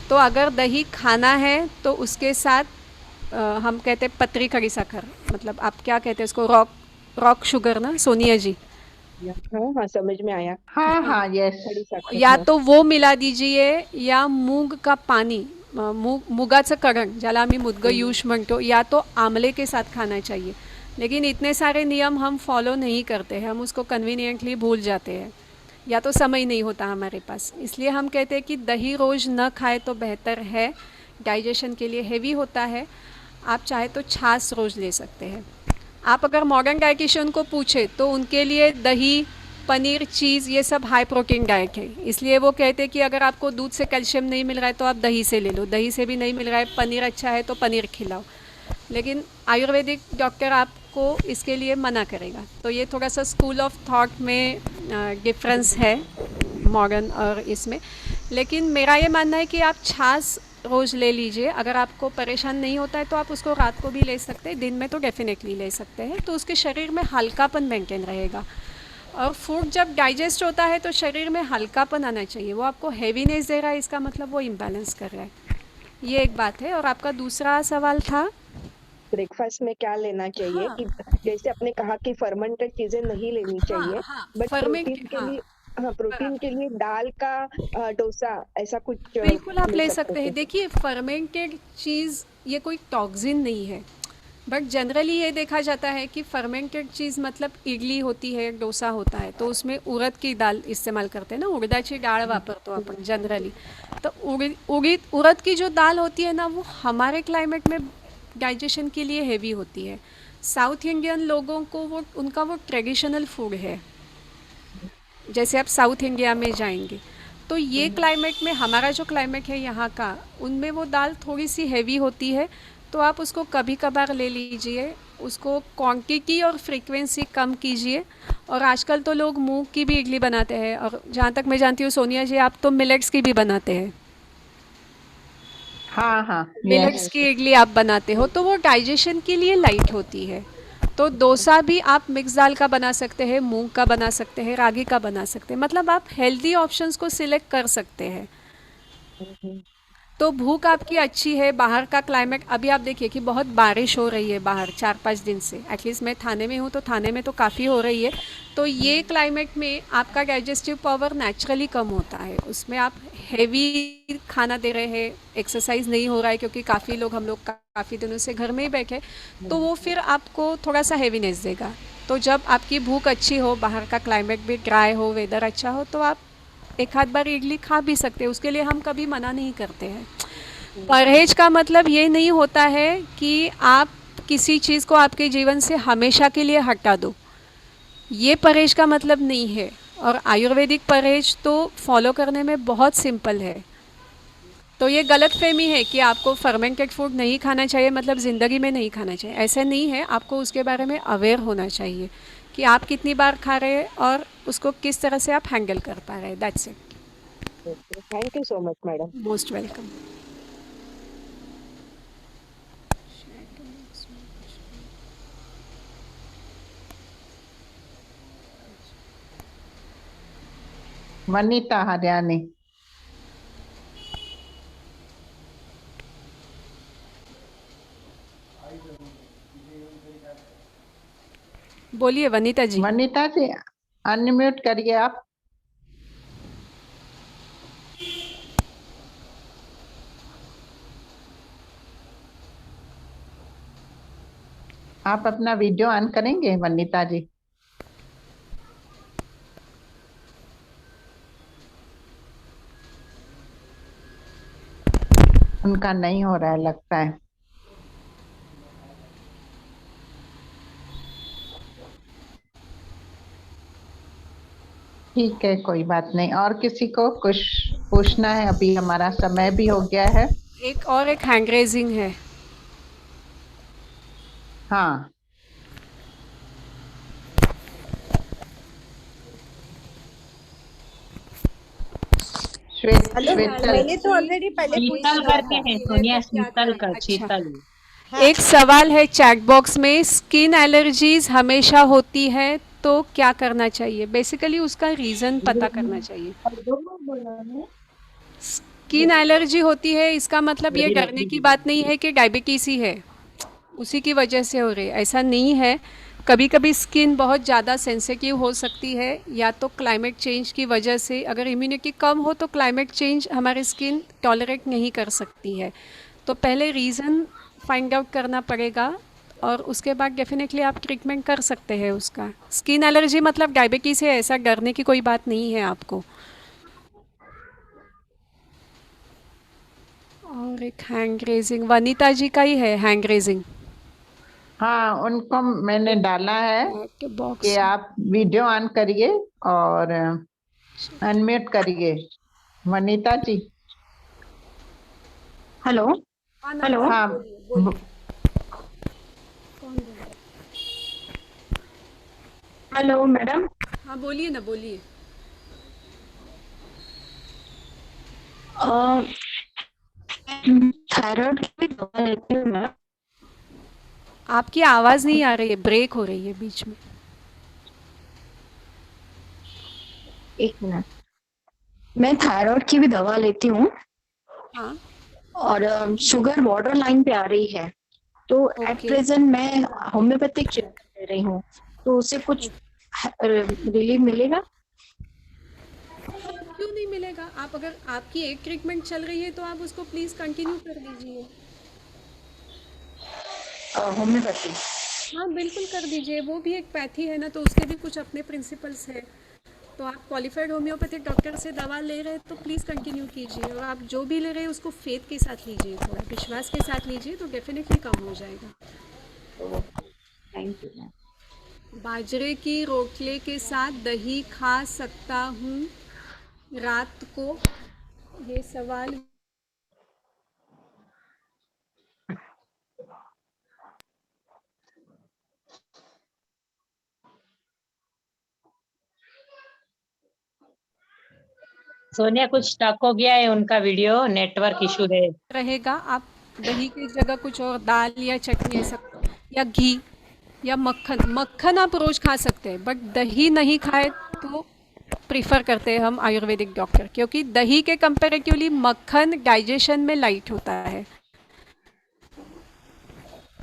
तो अगर दही खाना है तो उसके साथ हम कहते हैं पतरी खड़ी शक्कर, मतलब आप क्या कहते हैं उसको, रॉक शुगर ना सोनिया जी? हाँ हाँ, समझ में आया। हाँ हाँ, यस। या तो वो मिला दीजिए, या मूंग का पानी, मुगाचं कढण ज्याला आम्ही मुदगयूष म्हणतो, या तो आमले के साथ खाना चाहिए। लेकिन इतने सारे नियम हम फॉलो नहीं करते हैं, हम उसको कन्वीनियंटली भूल जाते हैं, या तो समय नहीं होता हमारे पास। इसलिए हम कहते हैं कि दही रोज़ न खाए तो बेहतर है, डाइजेशन के लिए हेवी होता है। आप चाहे तो छाछ रोज़ ले सकते हैं। आप अगर मॉडर्न डाइटिशियन को पूछे तो उनके लिए दही, पनीर, चीज़ ये सब हाई प्रोटीन डाइट है, इसलिए वो कहते हैं कि अगर आपको दूध से कैल्शियम नहीं मिल रहा है तो आप दही से ले लो, दही से भी नहीं मिल रहा है, पनीर अच्छा है तो पनीर खिलाओ। लेकिन आयुर्वेदिक डॉक्टर आपको इसके लिए मना करेगा। तो ये थोड़ा सा स्कूल ऑफ थॉट में डिफरेंस है मॉडर्न और इसमें। लेकिन मेरा ये मानना है कि आप छाछ रोज़ ले लीजिए, अगर आपको परेशान नहीं होता है तो आप उसको रात को भी ले सकते हैं, दिन में तो डेफिनेटली ले सकते हैं, तो उसके शरीर में हल्कापन मेंटेन रहेगा। और फूड जब डाइजेस्ट होता है तो शरीर में हल्कापन आना चाहिए, वो आपको हैवीनेस दे रहा है इसका मतलब वो इम्बैलेंस कर रहा है, ये एक बात है। और आपका दूसरा सवाल था ब्रेकफास्ट में क्या लेना चाहिए? हाँ। कि जैसे आपने कहा कि फर्मेंटेड चीजें नहीं लेनी चाहिए, बट प्रोटीन के लिए दाल का डोसा ऐसा कुछ बिल्कुल आप ले सकते हैं। देखिए, फर्मेंटेड चीज़ ये कोई टॉक्सिन नहीं है, बट जनरली ये देखा जाता है कि फर्मेंटेड चीज़ मतलब इडली होती है, डोसा होता है, तो उसमें उड़द की दाल इस्तेमाल करते हैं ना, उड़दाची डाळ वापरतो आपण जनरली। तो उड़द की जो दाल होती है ना, वो हमारे क्लाइमेट में डाइजेशन के लिए हेवी होती है। साउथ इंडियन लोगों को वो उनका वो ट्रेडिशनल फूड है। जैसे आप साउथ इंडिया में जाएंगे तो ये क्लाइमेट में, हमारा जो क्लाइमेट है यहाँ का, उनमें वो दाल थोड़ी सी हेवी होती है, तो आप उसको कभी कभार ले लीजिए, उसको क्वांटिटी और फ्रीक्वेंसी कम कीजिए। और आजकल तो लोग मूंग की भी इडली बनाते हैं, और जहाँ तक मैं जानती हूँ सोनिया जी, आप तो मिलेट्स की भी बनाते हैं। हाँ हाँ, मिलेट्स की इडली आप बनाते हो, तो वो डाइजेशन के लिए लाइट होती है। तो डोसा भी आप मिक्स दाल का बना सकते हैं, मूंग का बना सकते हैं, रागी का बना सकते हैं, मतलब आप हेल्दी ऑप्शंस को सिलेक्ट कर सकते हैं। तो भूख आपकी अच्छी है, बाहर का क्लाइमेट, अभी आप देखिए कि बहुत बारिश हो रही है बाहर 4-5 दिन से, एटलीस्ट मैं थाने में हूँ तो थाने में तो काफ़ी हो रही है। तो ये क्लाइमेट में आपका डाइजेस्टिव पावर नेचुरली कम होता है, उसमें आप हेवी खाना दे रहे हैं, एक्सरसाइज नहीं हो रहा है, क्योंकि काफ़ी लोग, हम लोग काफ़ी दिनों से घर में ही बैठे, तो वो फिर आपको थोड़ा सा हैवीनेस देगा। तो जब आपकी भूख अच्छी हो, बाहर का क्लाइमेट भी ड्राई हो, वेदर अच्छा हो, तो आप एक आध बार इडली खा भी सकते हैं, उसके लिए हम कभी मना नहीं करते हैं। परहेज का मतलब ये नहीं होता है कि आप किसी चीज़ को आपके जीवन से हमेशा के लिए हटा दो, ये परहेज का मतलब नहीं है। और आयुर्वेदिक परहेज तो फॉलो करने में बहुत सिंपल है। तो ये गलत फहमी है कि आपको फर्मेंटेड फूड नहीं खाना चाहिए मतलब ज़िंदगी में नहीं खाना चाहिए, ऐसा नहीं है। आपको उसके बारे में अवेयर होना चाहिए कि आप कितनी बार खा रहे हैं और उसको किस तरह से आप हैंडल कर पा रहे हैं। That's it. Thank you so much madam. Most welcome. Vanita Hariyani. बोलिए वनिता जी। वनिता जी अनम्यूट करिए आप। आप अपना वीडियो ऑन करेंगे वनिता जी? उनका नहीं हो रहा है लगता है। ठीक है, कोई बात नहीं। और किसी को कुछ पूछना है? अभी हमारा समय भी हो गया है। एक हैंड रेजिंग है। हाँ, हेलो, श्वेतल। मैंने तो ऑलरेडी पहले पूछ शीतल लिया करके था। है, सोनिया तो क्या शीतल करना? कर, अच्छा। शीतल। एक सवाल है चैट बॉक्स में, स्किन एलर्जीज हमेशा होती है तो क्या करना चाहिए? बेसिकली उसका रीज़न पता करना चाहिए। स्किन एलर्जी होती है इसका मतलब ये डरने की बात नहीं है कि डायबिटीज़ ही है उसी की वजह से हो रही है, ऐसा नहीं है। कभी कभी स्किन बहुत ज़्यादा सेंसिटिव हो सकती है, या तो क्लाइमेट चेंज की वजह से। अगर इम्यूनिटी कम हो तो क्लाइमेट चेंज हमारी स्किन टॉलरेट नहीं कर सकती है। तो पहले रीज़न फाइंड आउट करना पड़ेगा और उसके बाद डेफिनेटली आप ट्रीटमेंट कर सकते हैं उसका। स्किन एलर्जी मतलब डायबिटीज़ है, ऐसा डरने की कोई बात नहीं है आपको। और एक हैंड रेजिंग वनीता जी का ही है, हैंड रेजिंग हाँ, उनको मैंने डाला है के कि बॉक्स। आप वीडियो ऑन करिए और अनम्यूट करिए। वनीता जी। Hello hello. हाँ, हेलो मैडम। हाँ बोलिए ना, बोलिए। थायराइड की भी दवा लेती हूँ मैं। आपकी आवाज़ नहीं आ रही है, ब्रेक हो रही है बीच में। एक मिनट। मैं थायराइड की भी दवा लेती हूँ हाँ और शुगर बॉर्डर लाइन पे आ रही है, तो एट ओके। प्रेजेंट मैं होम्योपैथिक ट्रीटमेंट ले रही हूँ, तो उससे कुछ रिलीफ मिलेगा? क्यों नहीं मिलेगा? आप अगर आपकी एक ट्रीटमेंट चल रही है तो आप उसको प्लीज़ कंटिन्यू कर दीजिए। होम्योपैथी। हाँ बिल्कुल कर दीजिए, वो भी एक पैथी है ना, तो उसके भी कुछ अपने प्रिंसिपल्स है। तो आप क्वालिफाइड होम्योपैथिक डॉक्टर से दवा ले रहे हैं तो प्लीज़ कंटिन्यू कीजिए। और आप जो भी ले रहे हैं उसको फेथ के साथ लीजिए, थोड़ा विश्वास के साथ लीजिए, तो डेफिनेटली कम हो जाएगा। Thank you. बाजरे की रोटले के साथ दही खा सकता हूँ रात को? ये सवाल सोनिया कुछ स्टक हो गया है, उनका वीडियो नेटवर्क इशू है। रहेगा। आप दही की जगह कुछ और, दाल या चटनी ऐसा, या घी या मक्खन। मक्खन आप रोज़ खा सकते हैं, बट दही नहीं खाए तो प्रीफर करते हैं हम आयुर्वेदिक डॉक्टर, क्योंकि दही के कंपैरेटिवली मक्खन डाइजेशन में लाइट होता है।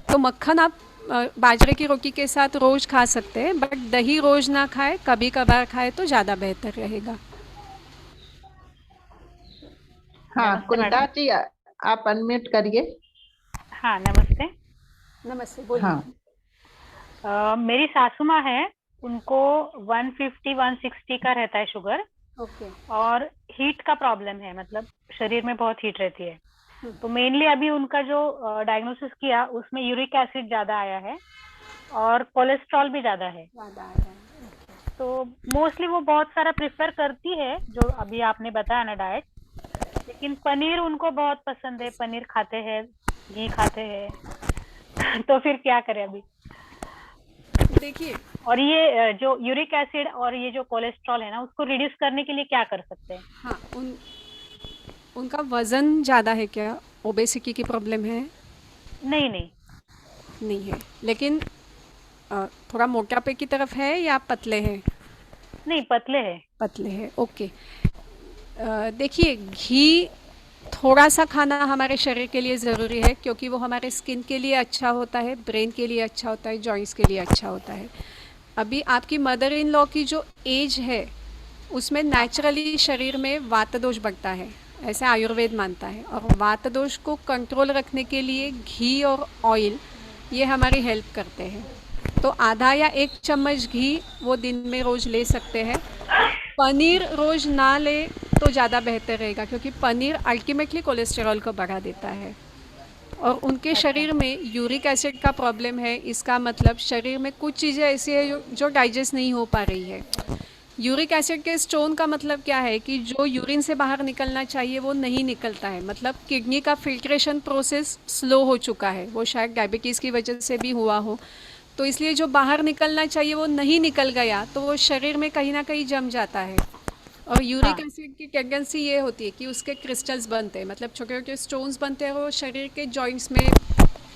तो मक्खन आप बाजरे की रोटी के साथ रोज़ खा सकते हैं, बट दही रोज़ ना खाए, कभी कभार खाए तो ज़्यादा बेहतर रहेगा। हाँ, नमस्ते कुंदा मैडम। जी आप अनम्यूट करिए। हाँ नमस्ते। नमस्ते, बोलिए। हाँ, मेरी सासू माँ है, उनको 150-160 का रहता है शुगर, ओके। और हीट का प्रॉब्लम है, मतलब शरीर में बहुत हीट रहती है। तो मेनली अभी उनका जो डायग्नोसिस किया उसमें यूरिक एसिड ज्यादा आया है और कोलेस्ट्रॉल भी ज्यादा है। ज़्यादा आ रहा है। तो मोस्टली वो बहुत सारा प्रेफर करती है जो अभी आपने बताया ना डाइट, लेकिन पनीर उनको बहुत पसंद है, पनीर खाते हैं, घी खाते हैं। तो फिर क्या करें अभी? देखिए, और ये जो यूरिक एसिड और ये जो कोलेस्ट्रॉल है ना, उसको रिड्यूस करने के लिए क्या कर सकते हैं? हाँ, उनका वज़न ज़्यादा है क्या? ओबेसिटी की प्रॉब्लम है? नहीं नहीं नहीं है, लेकिन थोड़ा मोटापे की तरफ है या पतले हैं? नहीं, पतले है। पतले हैं, ओके। देखिए, घी थोड़ा सा खाना हमारे शरीर के लिए ज़रूरी है, क्योंकि वो हमारे स्किन के लिए अच्छा होता है, ब्रेन के लिए अच्छा होता है, जॉइंट्स के लिए अच्छा होता है। अभी आपकी मदर इन लॉ की जो एज है, उसमें नेचुरली शरीर में वात दोष बढ़ता है, ऐसा आयुर्वेद मानता है। और वात दोष को कंट्रोल रखने के लिए घी और ऑयल ये हमारी हेल्प करते हैं। तो आधा या 1 चम्मच घी वो दिन में रोज़ ले सकते हैं। पनीर रोज़ ना ले तो ज़्यादा बेहतर रहेगा, क्योंकि पनीर अल्टीमेटली कोलेस्टेरॉल को बढ़ा देता है। और उनके शरीर में यूरिक एसिड का प्रॉब्लम है, इसका मतलब शरीर में कुछ चीज़ें ऐसी है जो डाइजेस्ट नहीं हो पा रही है। यूरिक एसिड के स्टोन का मतलब क्या है कि जो यूरिन से बाहर निकलना चाहिए वो नहीं निकलता है, मतलब किडनी का फिल्ट्रेशन प्रोसेस स्लो हो चुका है। वो शायद डायबिटीज़ की वजह से भी हुआ हो, तो इसलिए जो बाहर निकलना चाहिए वो नहीं निकल गया, तो वो शरीर में कहीं ना कहीं जम जाता है। और यूरिक एसिड की टेंडेंसी ये होती है कि उसके क्रिस्टल्स बनते हैं, मतलब छोटे छोटे स्टोन्स बनते हैं, वो शरीर के जॉइंट्स में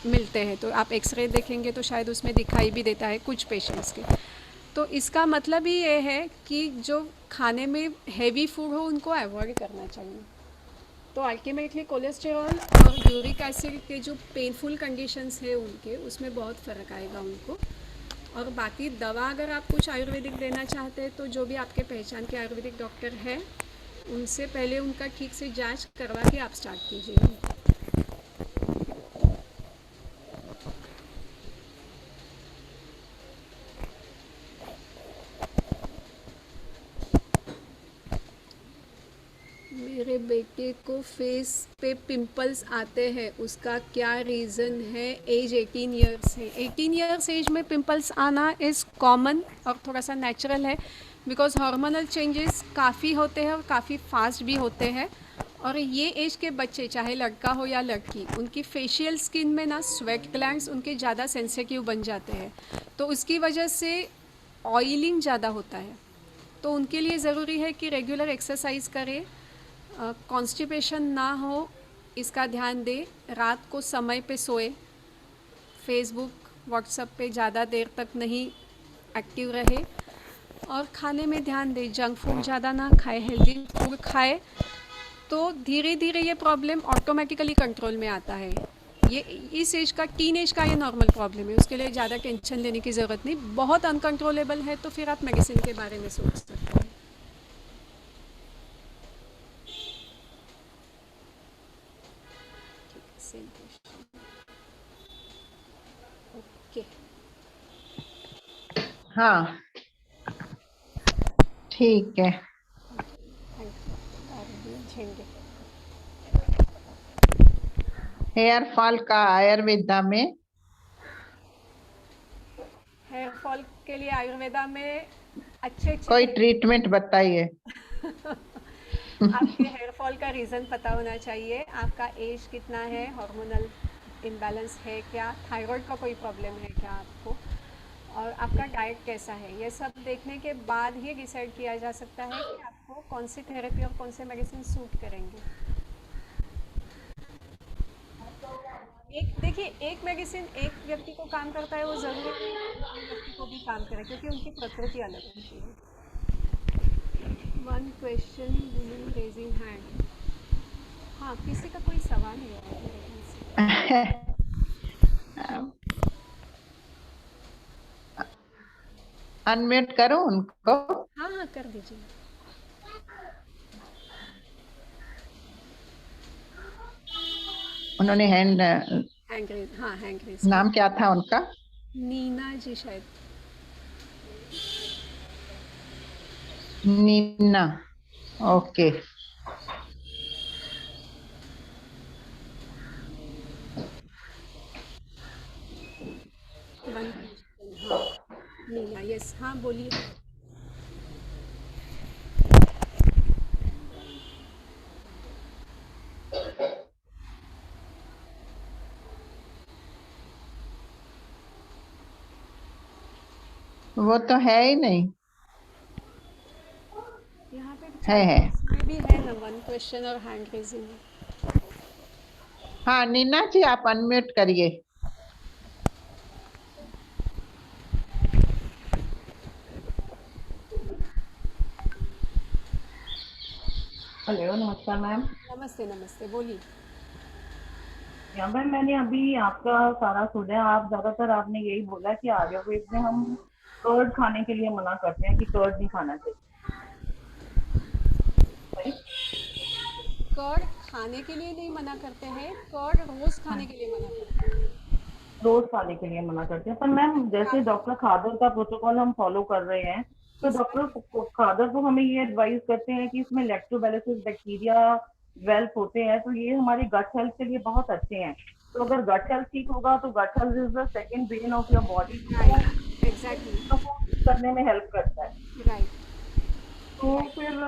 मिलते हैं। तो आप एक्सरे देखेंगे तो शायद उसमें दिखाई भी देता है कुछ पेशेंट्स के। तो इसका मतलब ही ये है कि जो खाने में हैवी फूड हो उनको अवॉइड करना चाहिए। तो अल्टीमेटली कोलेस्टेरॉल और यूरिक एसिड के जो पेनफुल कंडीशंस है उनके, उसमें बहुत फ़र्क आएगा उनको। और बाकी दवा अगर आप कुछ आयुर्वेदिक देना चाहते हैं तो जो भी आपके पहचान के आयुर्वेदिक डॉक्टर हैं उनसे पहले उनका ठीक से जांच करवा के आप स्टार्ट कीजिए। मेरे बेटे को फेस पे पिंपल्स आते हैं, उसका क्या रीज़न है? एज 18 ईयर्स है। 18 ईयर्स एज में पिंपल्स आना इज़ कॉमन और थोड़ा सा नेचुरल है, बिकॉज हार्मोनल चेंजेस काफ़ी होते हैं और काफ़ी फास्ट भी होते हैं। और ये एज के बच्चे, चाहे लड़का हो या लड़की, उनकी फेशियल स्किन में ना स्वेट ग्लैंड्स उनके ज़्यादा सेंसिटिव बन जाते हैं, तो उसकी वजह से ऑयलिंग ज़्यादा होता है। तो उनके लिए ज़रूरी है कि रेगुलर एक्सरसाइज करें, कॉन्स्टिपेशन ना हो इसका ध्यान दे, रात को समय पे सोए, फेसबुक व्हाट्सएप पे ज़्यादा देर तक नहीं एक्टिव रहे, और खाने में ध्यान दे, जंक फूड ज़्यादा ना खाए, हेल्दी फूड खाए। तो धीरे धीरे ये प्रॉब्लम ऑटोमेटिकली कंट्रोल में आता है। ये इस एज का, टीन एज का ये नॉर्मल प्रॉब्लम है, उसके लिए ज़्यादा टेंशन लेने की ज़रूरत नहीं। बहुत अनकंट्रोलेबल है तो फिर आप मेडिसिन के बारे में सोच सकते हैं। ओके, हाँ ठीक है। हेयर फॉल का आयुर्वेदा में, हेयर फॉल के लिए आयुर्वेदा में अच्छे कोई ट्रीटमेंट बताइए। आपके हेयर फॉल का रीज़न पता होना चाहिए, आपका एज कितना है, हार्मोनल इम्बैलेंस है क्या, थायराइड का कोई प्रॉब्लम है क्या आपको, और आपका डाइट कैसा है। ये सब देखने के बाद ही डिसाइड किया जा सकता है कि आपको कौन सी थेरेपी और कौन से मेडिसिन सूट करेंगे। देखिए, एक मेडिसिन एक व्यक्ति को काम करता है, वो ज़रूरी नहीं है कि दूसरे व्यक्ति को भी काम करे, क्योंकि उनकी प्रकृति अलग होती है। One question, women raising hand. हाँ, किसी का कोई सवाल है? अनम्यूट करूं उनको? हाँ हाँ, कर दीजिए। उन्होंने हैंड हैंग रेज। नाम क्या था उनका? नीना जी शायद। नीना, ओके। वन क्वेश्चन, हाँ नीना, यस, हाँ बोलिए। वो तो है ही नहीं। यहाँ पे है। इसमें भी है ना 1 क्वेश्चन और हैंड रेजिंग। हाँ नीना जी, आप अनम्यूट करिए। हेलो, नमस्कार मैम। नमस्ते नमस्ते, बोलिए। या मैम, मैंने अभी आपका सारा सुना। आप ज्यादातर आपने यही बोला कि आयुर्वेद में हम कर्ड खाने के लिए मना करते हैं कि कर्ड नहीं खाना चाहिए। कर्ड खाने के लिए नहीं मना करते हैं, कर्ड रोज खाने के लिए मना करते हैं। रोज खाने के लिए मना करते हैं, पर मैम जैसे डॉक्टर खादर का प्रोटोकॉल हम फॉलो कर रहे हैं, तो डॉक्टर खादर तो हमें ये एडवाइस करते हैं कि इसमें लैक्टोबैसिलस बैक्टीरिया डेवलप होते हैं, तो ये हमारे गट हेल्थ के लिए बहुत अच्छे हैं। तो अगर गट हेल्थ ठीक होगा तो gut health is the second brain of your body, exactly करने में हेल्प करता है। राइट। तो फिर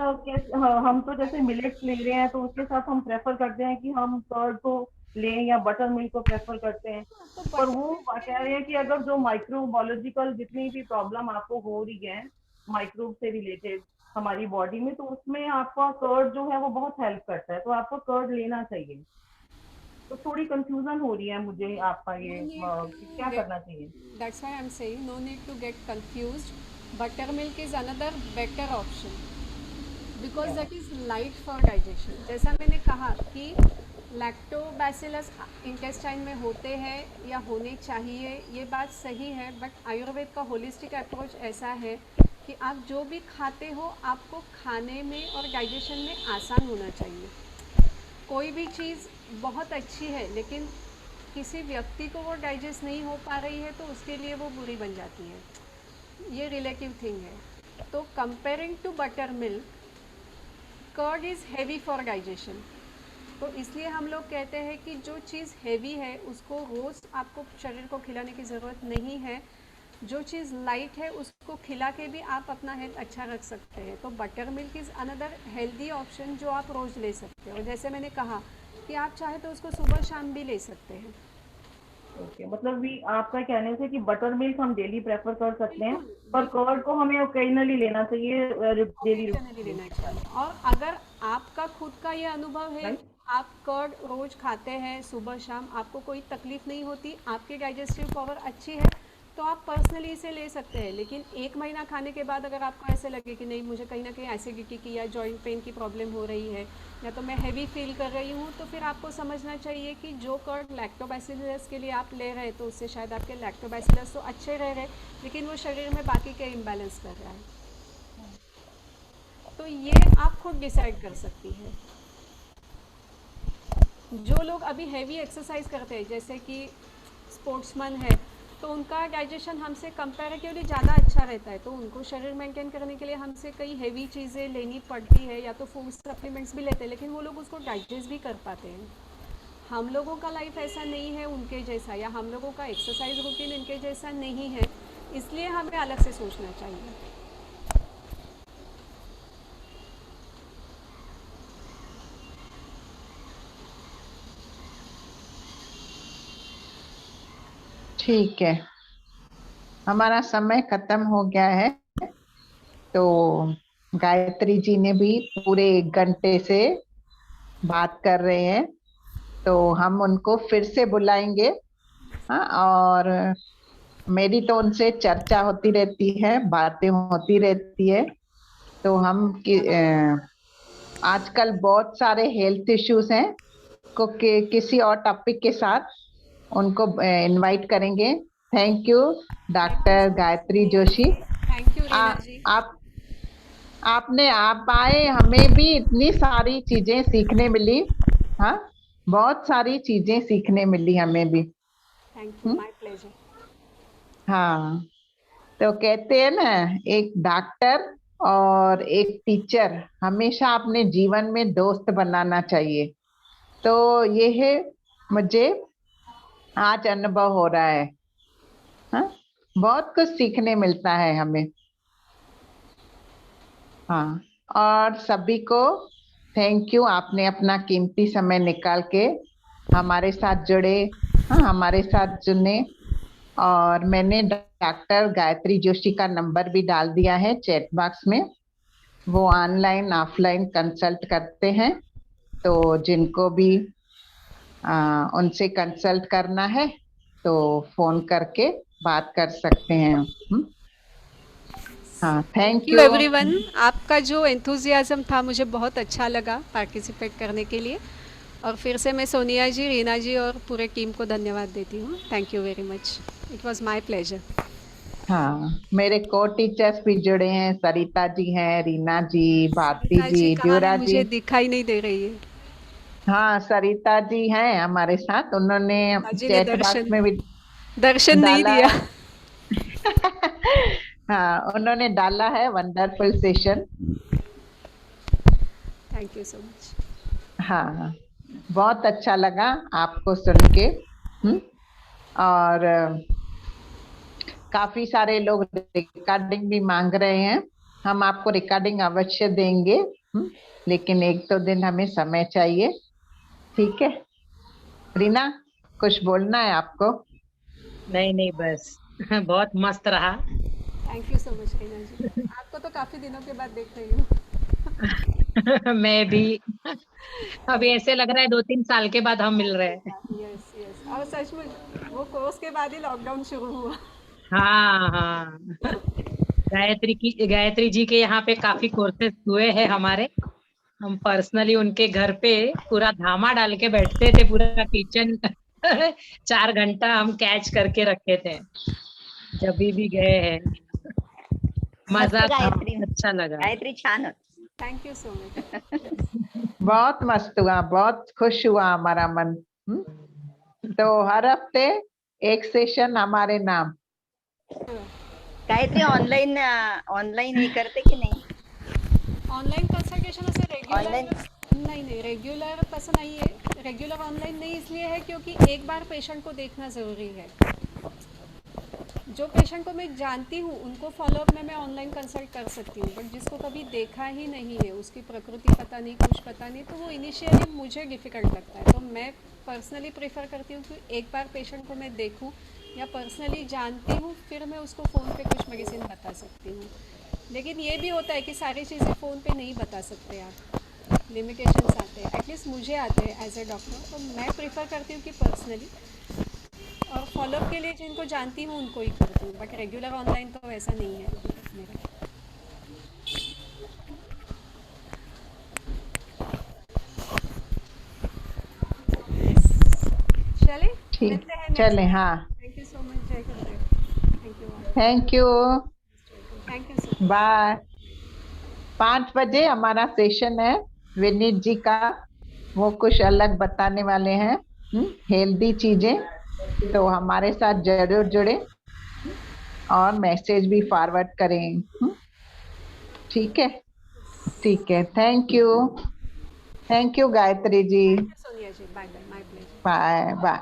हम तो जैसे मिलेट्स ले रहे हैं, तो उसके साथ हम प्रेफर करते हैं कि हम कर्ड को लें या बटर मिल्क को प्रेफर करते हैं। पर वो कह रहे हैं कि अगर जो माइक्रोबायोलॉजिकल जितनी भी प्रॉब्लम आपको हो रही है माइक्रोब से रिलेटेड हमारी बॉडी में, तो उसमें आपका कर्ड जो है वो बहुत हेल्प करता है, तो आपको कर्ड लेना चाहिए। तो थोड़ी कंफ्यूजन हो रही है मुझे आपका ये क्या करना चाहिए। That's why I'm saying no need to get confused. Buttermilk is another better option because that is light for digestion. जैसा मैंने कहा कि लैक्टोबैसिलस इंटेस्टाइन में होते हैं या होने चाहिए, ये बात सही है, बट आयुर्वेद का होलिस्टिक अप्रोच ऐसा है कि आप जो भी खाते हो आपको खाने में और डाइजेशन में आसान होना चाहिए। कोई भी चीज़ बहुत अच्छी है लेकिन किसी व्यक्ति को वो डाइजेस्ट नहीं हो पा रही है तो उसके लिए वो बुरी बन जाती है। ये रिलेटिव थिंग है। तो comparing to butter milk, curd is heavy for digestion. तो इसलिए हम लोग कहते हैं कि जो चीज़ हैवी है उसको रोज़ आपको शरीर को खिलाने की ज़रूरत नहीं है। जो चीज़ लाइट है उसको खिला के भी आप अपना हेल्थ अच्छा रख सकते हैं। तो butter milk is another healthy option जो आप रोज़ ले सकते हो। जैसे मैंने कहा कि आप चाहे तो उसको सुबह शाम भी ले सकते हैं। ओके, मतलब भी आपका कहने से कि बटर मिल्क हम डेली प्रेफर कर सकते हैं, पर कर्ड को हमें ओकेजनली लेना चाहिए, डेली लेना चाहिए। और अगर आपका खुद का ये अनुभव है, आप कर्ड रोज खाते हैं सुबह शाम, आपको कोई तकलीफ नहीं होती, आपकी डाइजेस्टिव पावर अच्छी है, तो आप पर्सनली इसे ले सकते हैं। लेकिन 1 महीना खाने के बाद अगर आपको ऐसे लगे कि नहीं, मुझे कहीं ना कहीं एसिडिटी की या जॉइंट पेन की प्रॉब्लम हो रही है या तो मैं हैवी फील कर रही हूँ, तो फिर आपको समझना चाहिए कि जो कर्ड लैक्टोबैसिलस के लिए आप ले रहे हैं तो उससे शायद आपके लैक्टोबैसिलस तो अच्छे रह रहे, लेकिन वो शरीर में बाकी के इम्बैलेंस कर रहा है। तो ये आप खुद डिसाइड कर सकती है। जो लोग अभी हैवी एक्सरसाइज करते हैं जैसे कि स्पोर्ट्समैन है, तो उनका डाइजेशन हमसे कंपैरेटिवली ज़्यादा अच्छा रहता है, तो उनको शरीर मेंटेन करने के लिए हमसे कई हैवी चीज़ें लेनी पड़ती है या तो फूड सप्लीमेंट्स भी लेते हैं, लेकिन वो लोग उसको डाइजेस्ट भी कर पाते हैं। हम लोगों का लाइफ ऐसा नहीं है उनके जैसा, या हम लोगों का एक्सरसाइज रूटीन इनके जैसा नहीं है, इसलिए हमें अलग से सोचना चाहिए। ठीक है, हमारा समय खत्म हो गया है। तो गायत्री जी ने भी पूरे 1 घंटे से बात कर रहे हैं, तो हम उनको फिर से बुलाएंगे। हाँ, और मेरी तो उनसे चर्चा होती रहती है, बातें होती रहती है। तो हम आजकल बहुत सारे हेल्थ इश्यूज हैं को किसी और टॉपिक के साथ उनको इनवाइट करेंगे। Thank you doctor Gayatri Joshi. Thank you Reena ji. आप आए, हमें भी इतनी सारी चीजें सीखने मिली। हाँ, बहुत सारी चीजें सीखने मिली हमें भी। Thank you, my pleasure. हाँ, तो कहते हैं ना, एक डॉक्टर और एक टीचर हमेशा अपने जीवन में दोस्त बनाना चाहिए। तो ये है, मुझे आज अनुभव हो रहा है। हाँ, बहुत कुछ सीखने मिलता है हमें। हाँ, और सभी को थैंक यू, आपने अपना कीमती समय निकाल के हमारे साथ जुड़े, हाँ, हमारे साथ जुड़े। और मैंने डॉक्टर गायत्री जोशी का नंबर भी डाल दिया है चैट बॉक्स में। वो ऑनलाइन ऑफलाइन कंसल्ट करते हैं, तो जिनको भी उनसे कंसल्ट करना है तो फोन करके बात कर सकते हैं। हाँ, थैंक यू एवरीवन। आपका जो एंथुजियाज्म था मुझे बहुत अच्छा लगा पार्टिसिपेट करने के लिए, और फिर से मैं सोनिया जी, रीना जी और पूरे टीम को धन्यवाद देती हूँ। Thank you very much, it was my pleasure. हाँ, मेरे को टीचर्स भी जुड़े हैं, सरिता जी हैं, रीना जी, भारती सरिता जी, कहाँ है? ड्यूरा जी। मुझे दिखाई नहीं दे रही है। हाँ, सरिता जी हैं हमारे साथ, उन्होंने जी ने चैट बॉक्स में भी दर्शन नहीं डाला दिया। है। हाँ, उन्होंने डाला है wonderful session. Thank you so much. हाँ, बहुत अच्छा लगा आपको सुन के। और काफी सारे लोग रिकॉर्डिंग भी मांग रहे हैं। हम आपको रिकॉर्डिंग अवश्य देंगे, लेकिन 1-2 दिन हमें समय चाहिए। ठीक है रीना, कुछ बोलना है आपको? नहीं नहीं, बस बहुत मस्त रहा। Thank you so much Reena ji. आपको तो काफी दिनों के बाद देख रही हूँ। मैं भी अभी ऐसे लग रहा है 2-3 साल के बाद हम मिल रहे हैं। यस यस, और सच में वो कोर्स के बाद ही लॉकडाउन शुरू हुआ। हाँ हाँ, गायत्री जी के यहाँ पे काफी कोर्सेज हुए हैं हमारे। हम पर्सनली उनके घर पे पूरा धामा डाल के बैठते थे, पूरा किचन 4 घंटा हम कैच करके रखे थे जब भी गए हैं। मजा था, अच्छा लगा। गायत्री छान होत. Thank you so much. बहुत मस्त हुआ, बहुत खुश हुआ हमारा मन। तो हर हफ्ते एक सेशन हमारे नाम। गायत्री ऑनलाइन हे करते की नाही? ऑनलाइन कंसल्टेशन असे रेग्युलर ऑनलाइन नहीं, रेग्युलर तसं नहीं है। रेग्युलर ऑनलाइन नहीं इसलिए है क्योंकि एक बार पेशेंट को देखना ज़रूरी है। जो पेशेंट को मैं जानती हूँ उनको फॉलोअप में मैं ऑनलाइन कंसल्ट कर सकती हूँ, बट जिसको कभी देखा ही नहीं है, उसकी प्रकृति पता नहीं, कुछ पता नहीं, तो वो इनिशियली मुझे डिफ़िकल्ट लगता है। तो मैं पर्सनली प्रेफर करती हूँ कि एक बार पेशेंट को मैं देखूँ या पर्सनली जानती हूँ, फिर मैं उसको फ़ोन पे कुछ मेडिसिन बता सकती हूँ। लेकिन ये भी होता है कि सारी चीज़ें फ़ोन पे नहीं बता सकते आप, लिमिटेशंस आते हैं, एटलीस्ट मुझे आते हैं एज ए डॉक्टर। तो मैं प्रेफर करती हूँ कि पर्सनली, और फॉलोअप के लिए जिनको जानती हूँ उनको ही करती हूँ, बट रेगुलर ऑनलाइन तो ऐसा नहीं है मेरा। चले ठीक, चले। हाँ, थैंक यू सो मच। जय Gurudev. Thank you. Thank you, thank you so bye. 5 बजे हमारा सेशन है विनीत जी का, वो कुछ अलग बताने वाले हैं, हेल्दी चीजें। तो हमारे साथ जरूर जुड़े और मैसेज भी फॉरवर्ड करें। ठीक है, ठीक है। Thank you Gayatri ji. Sonia ji, bye bye, my pleasure. Bye bye.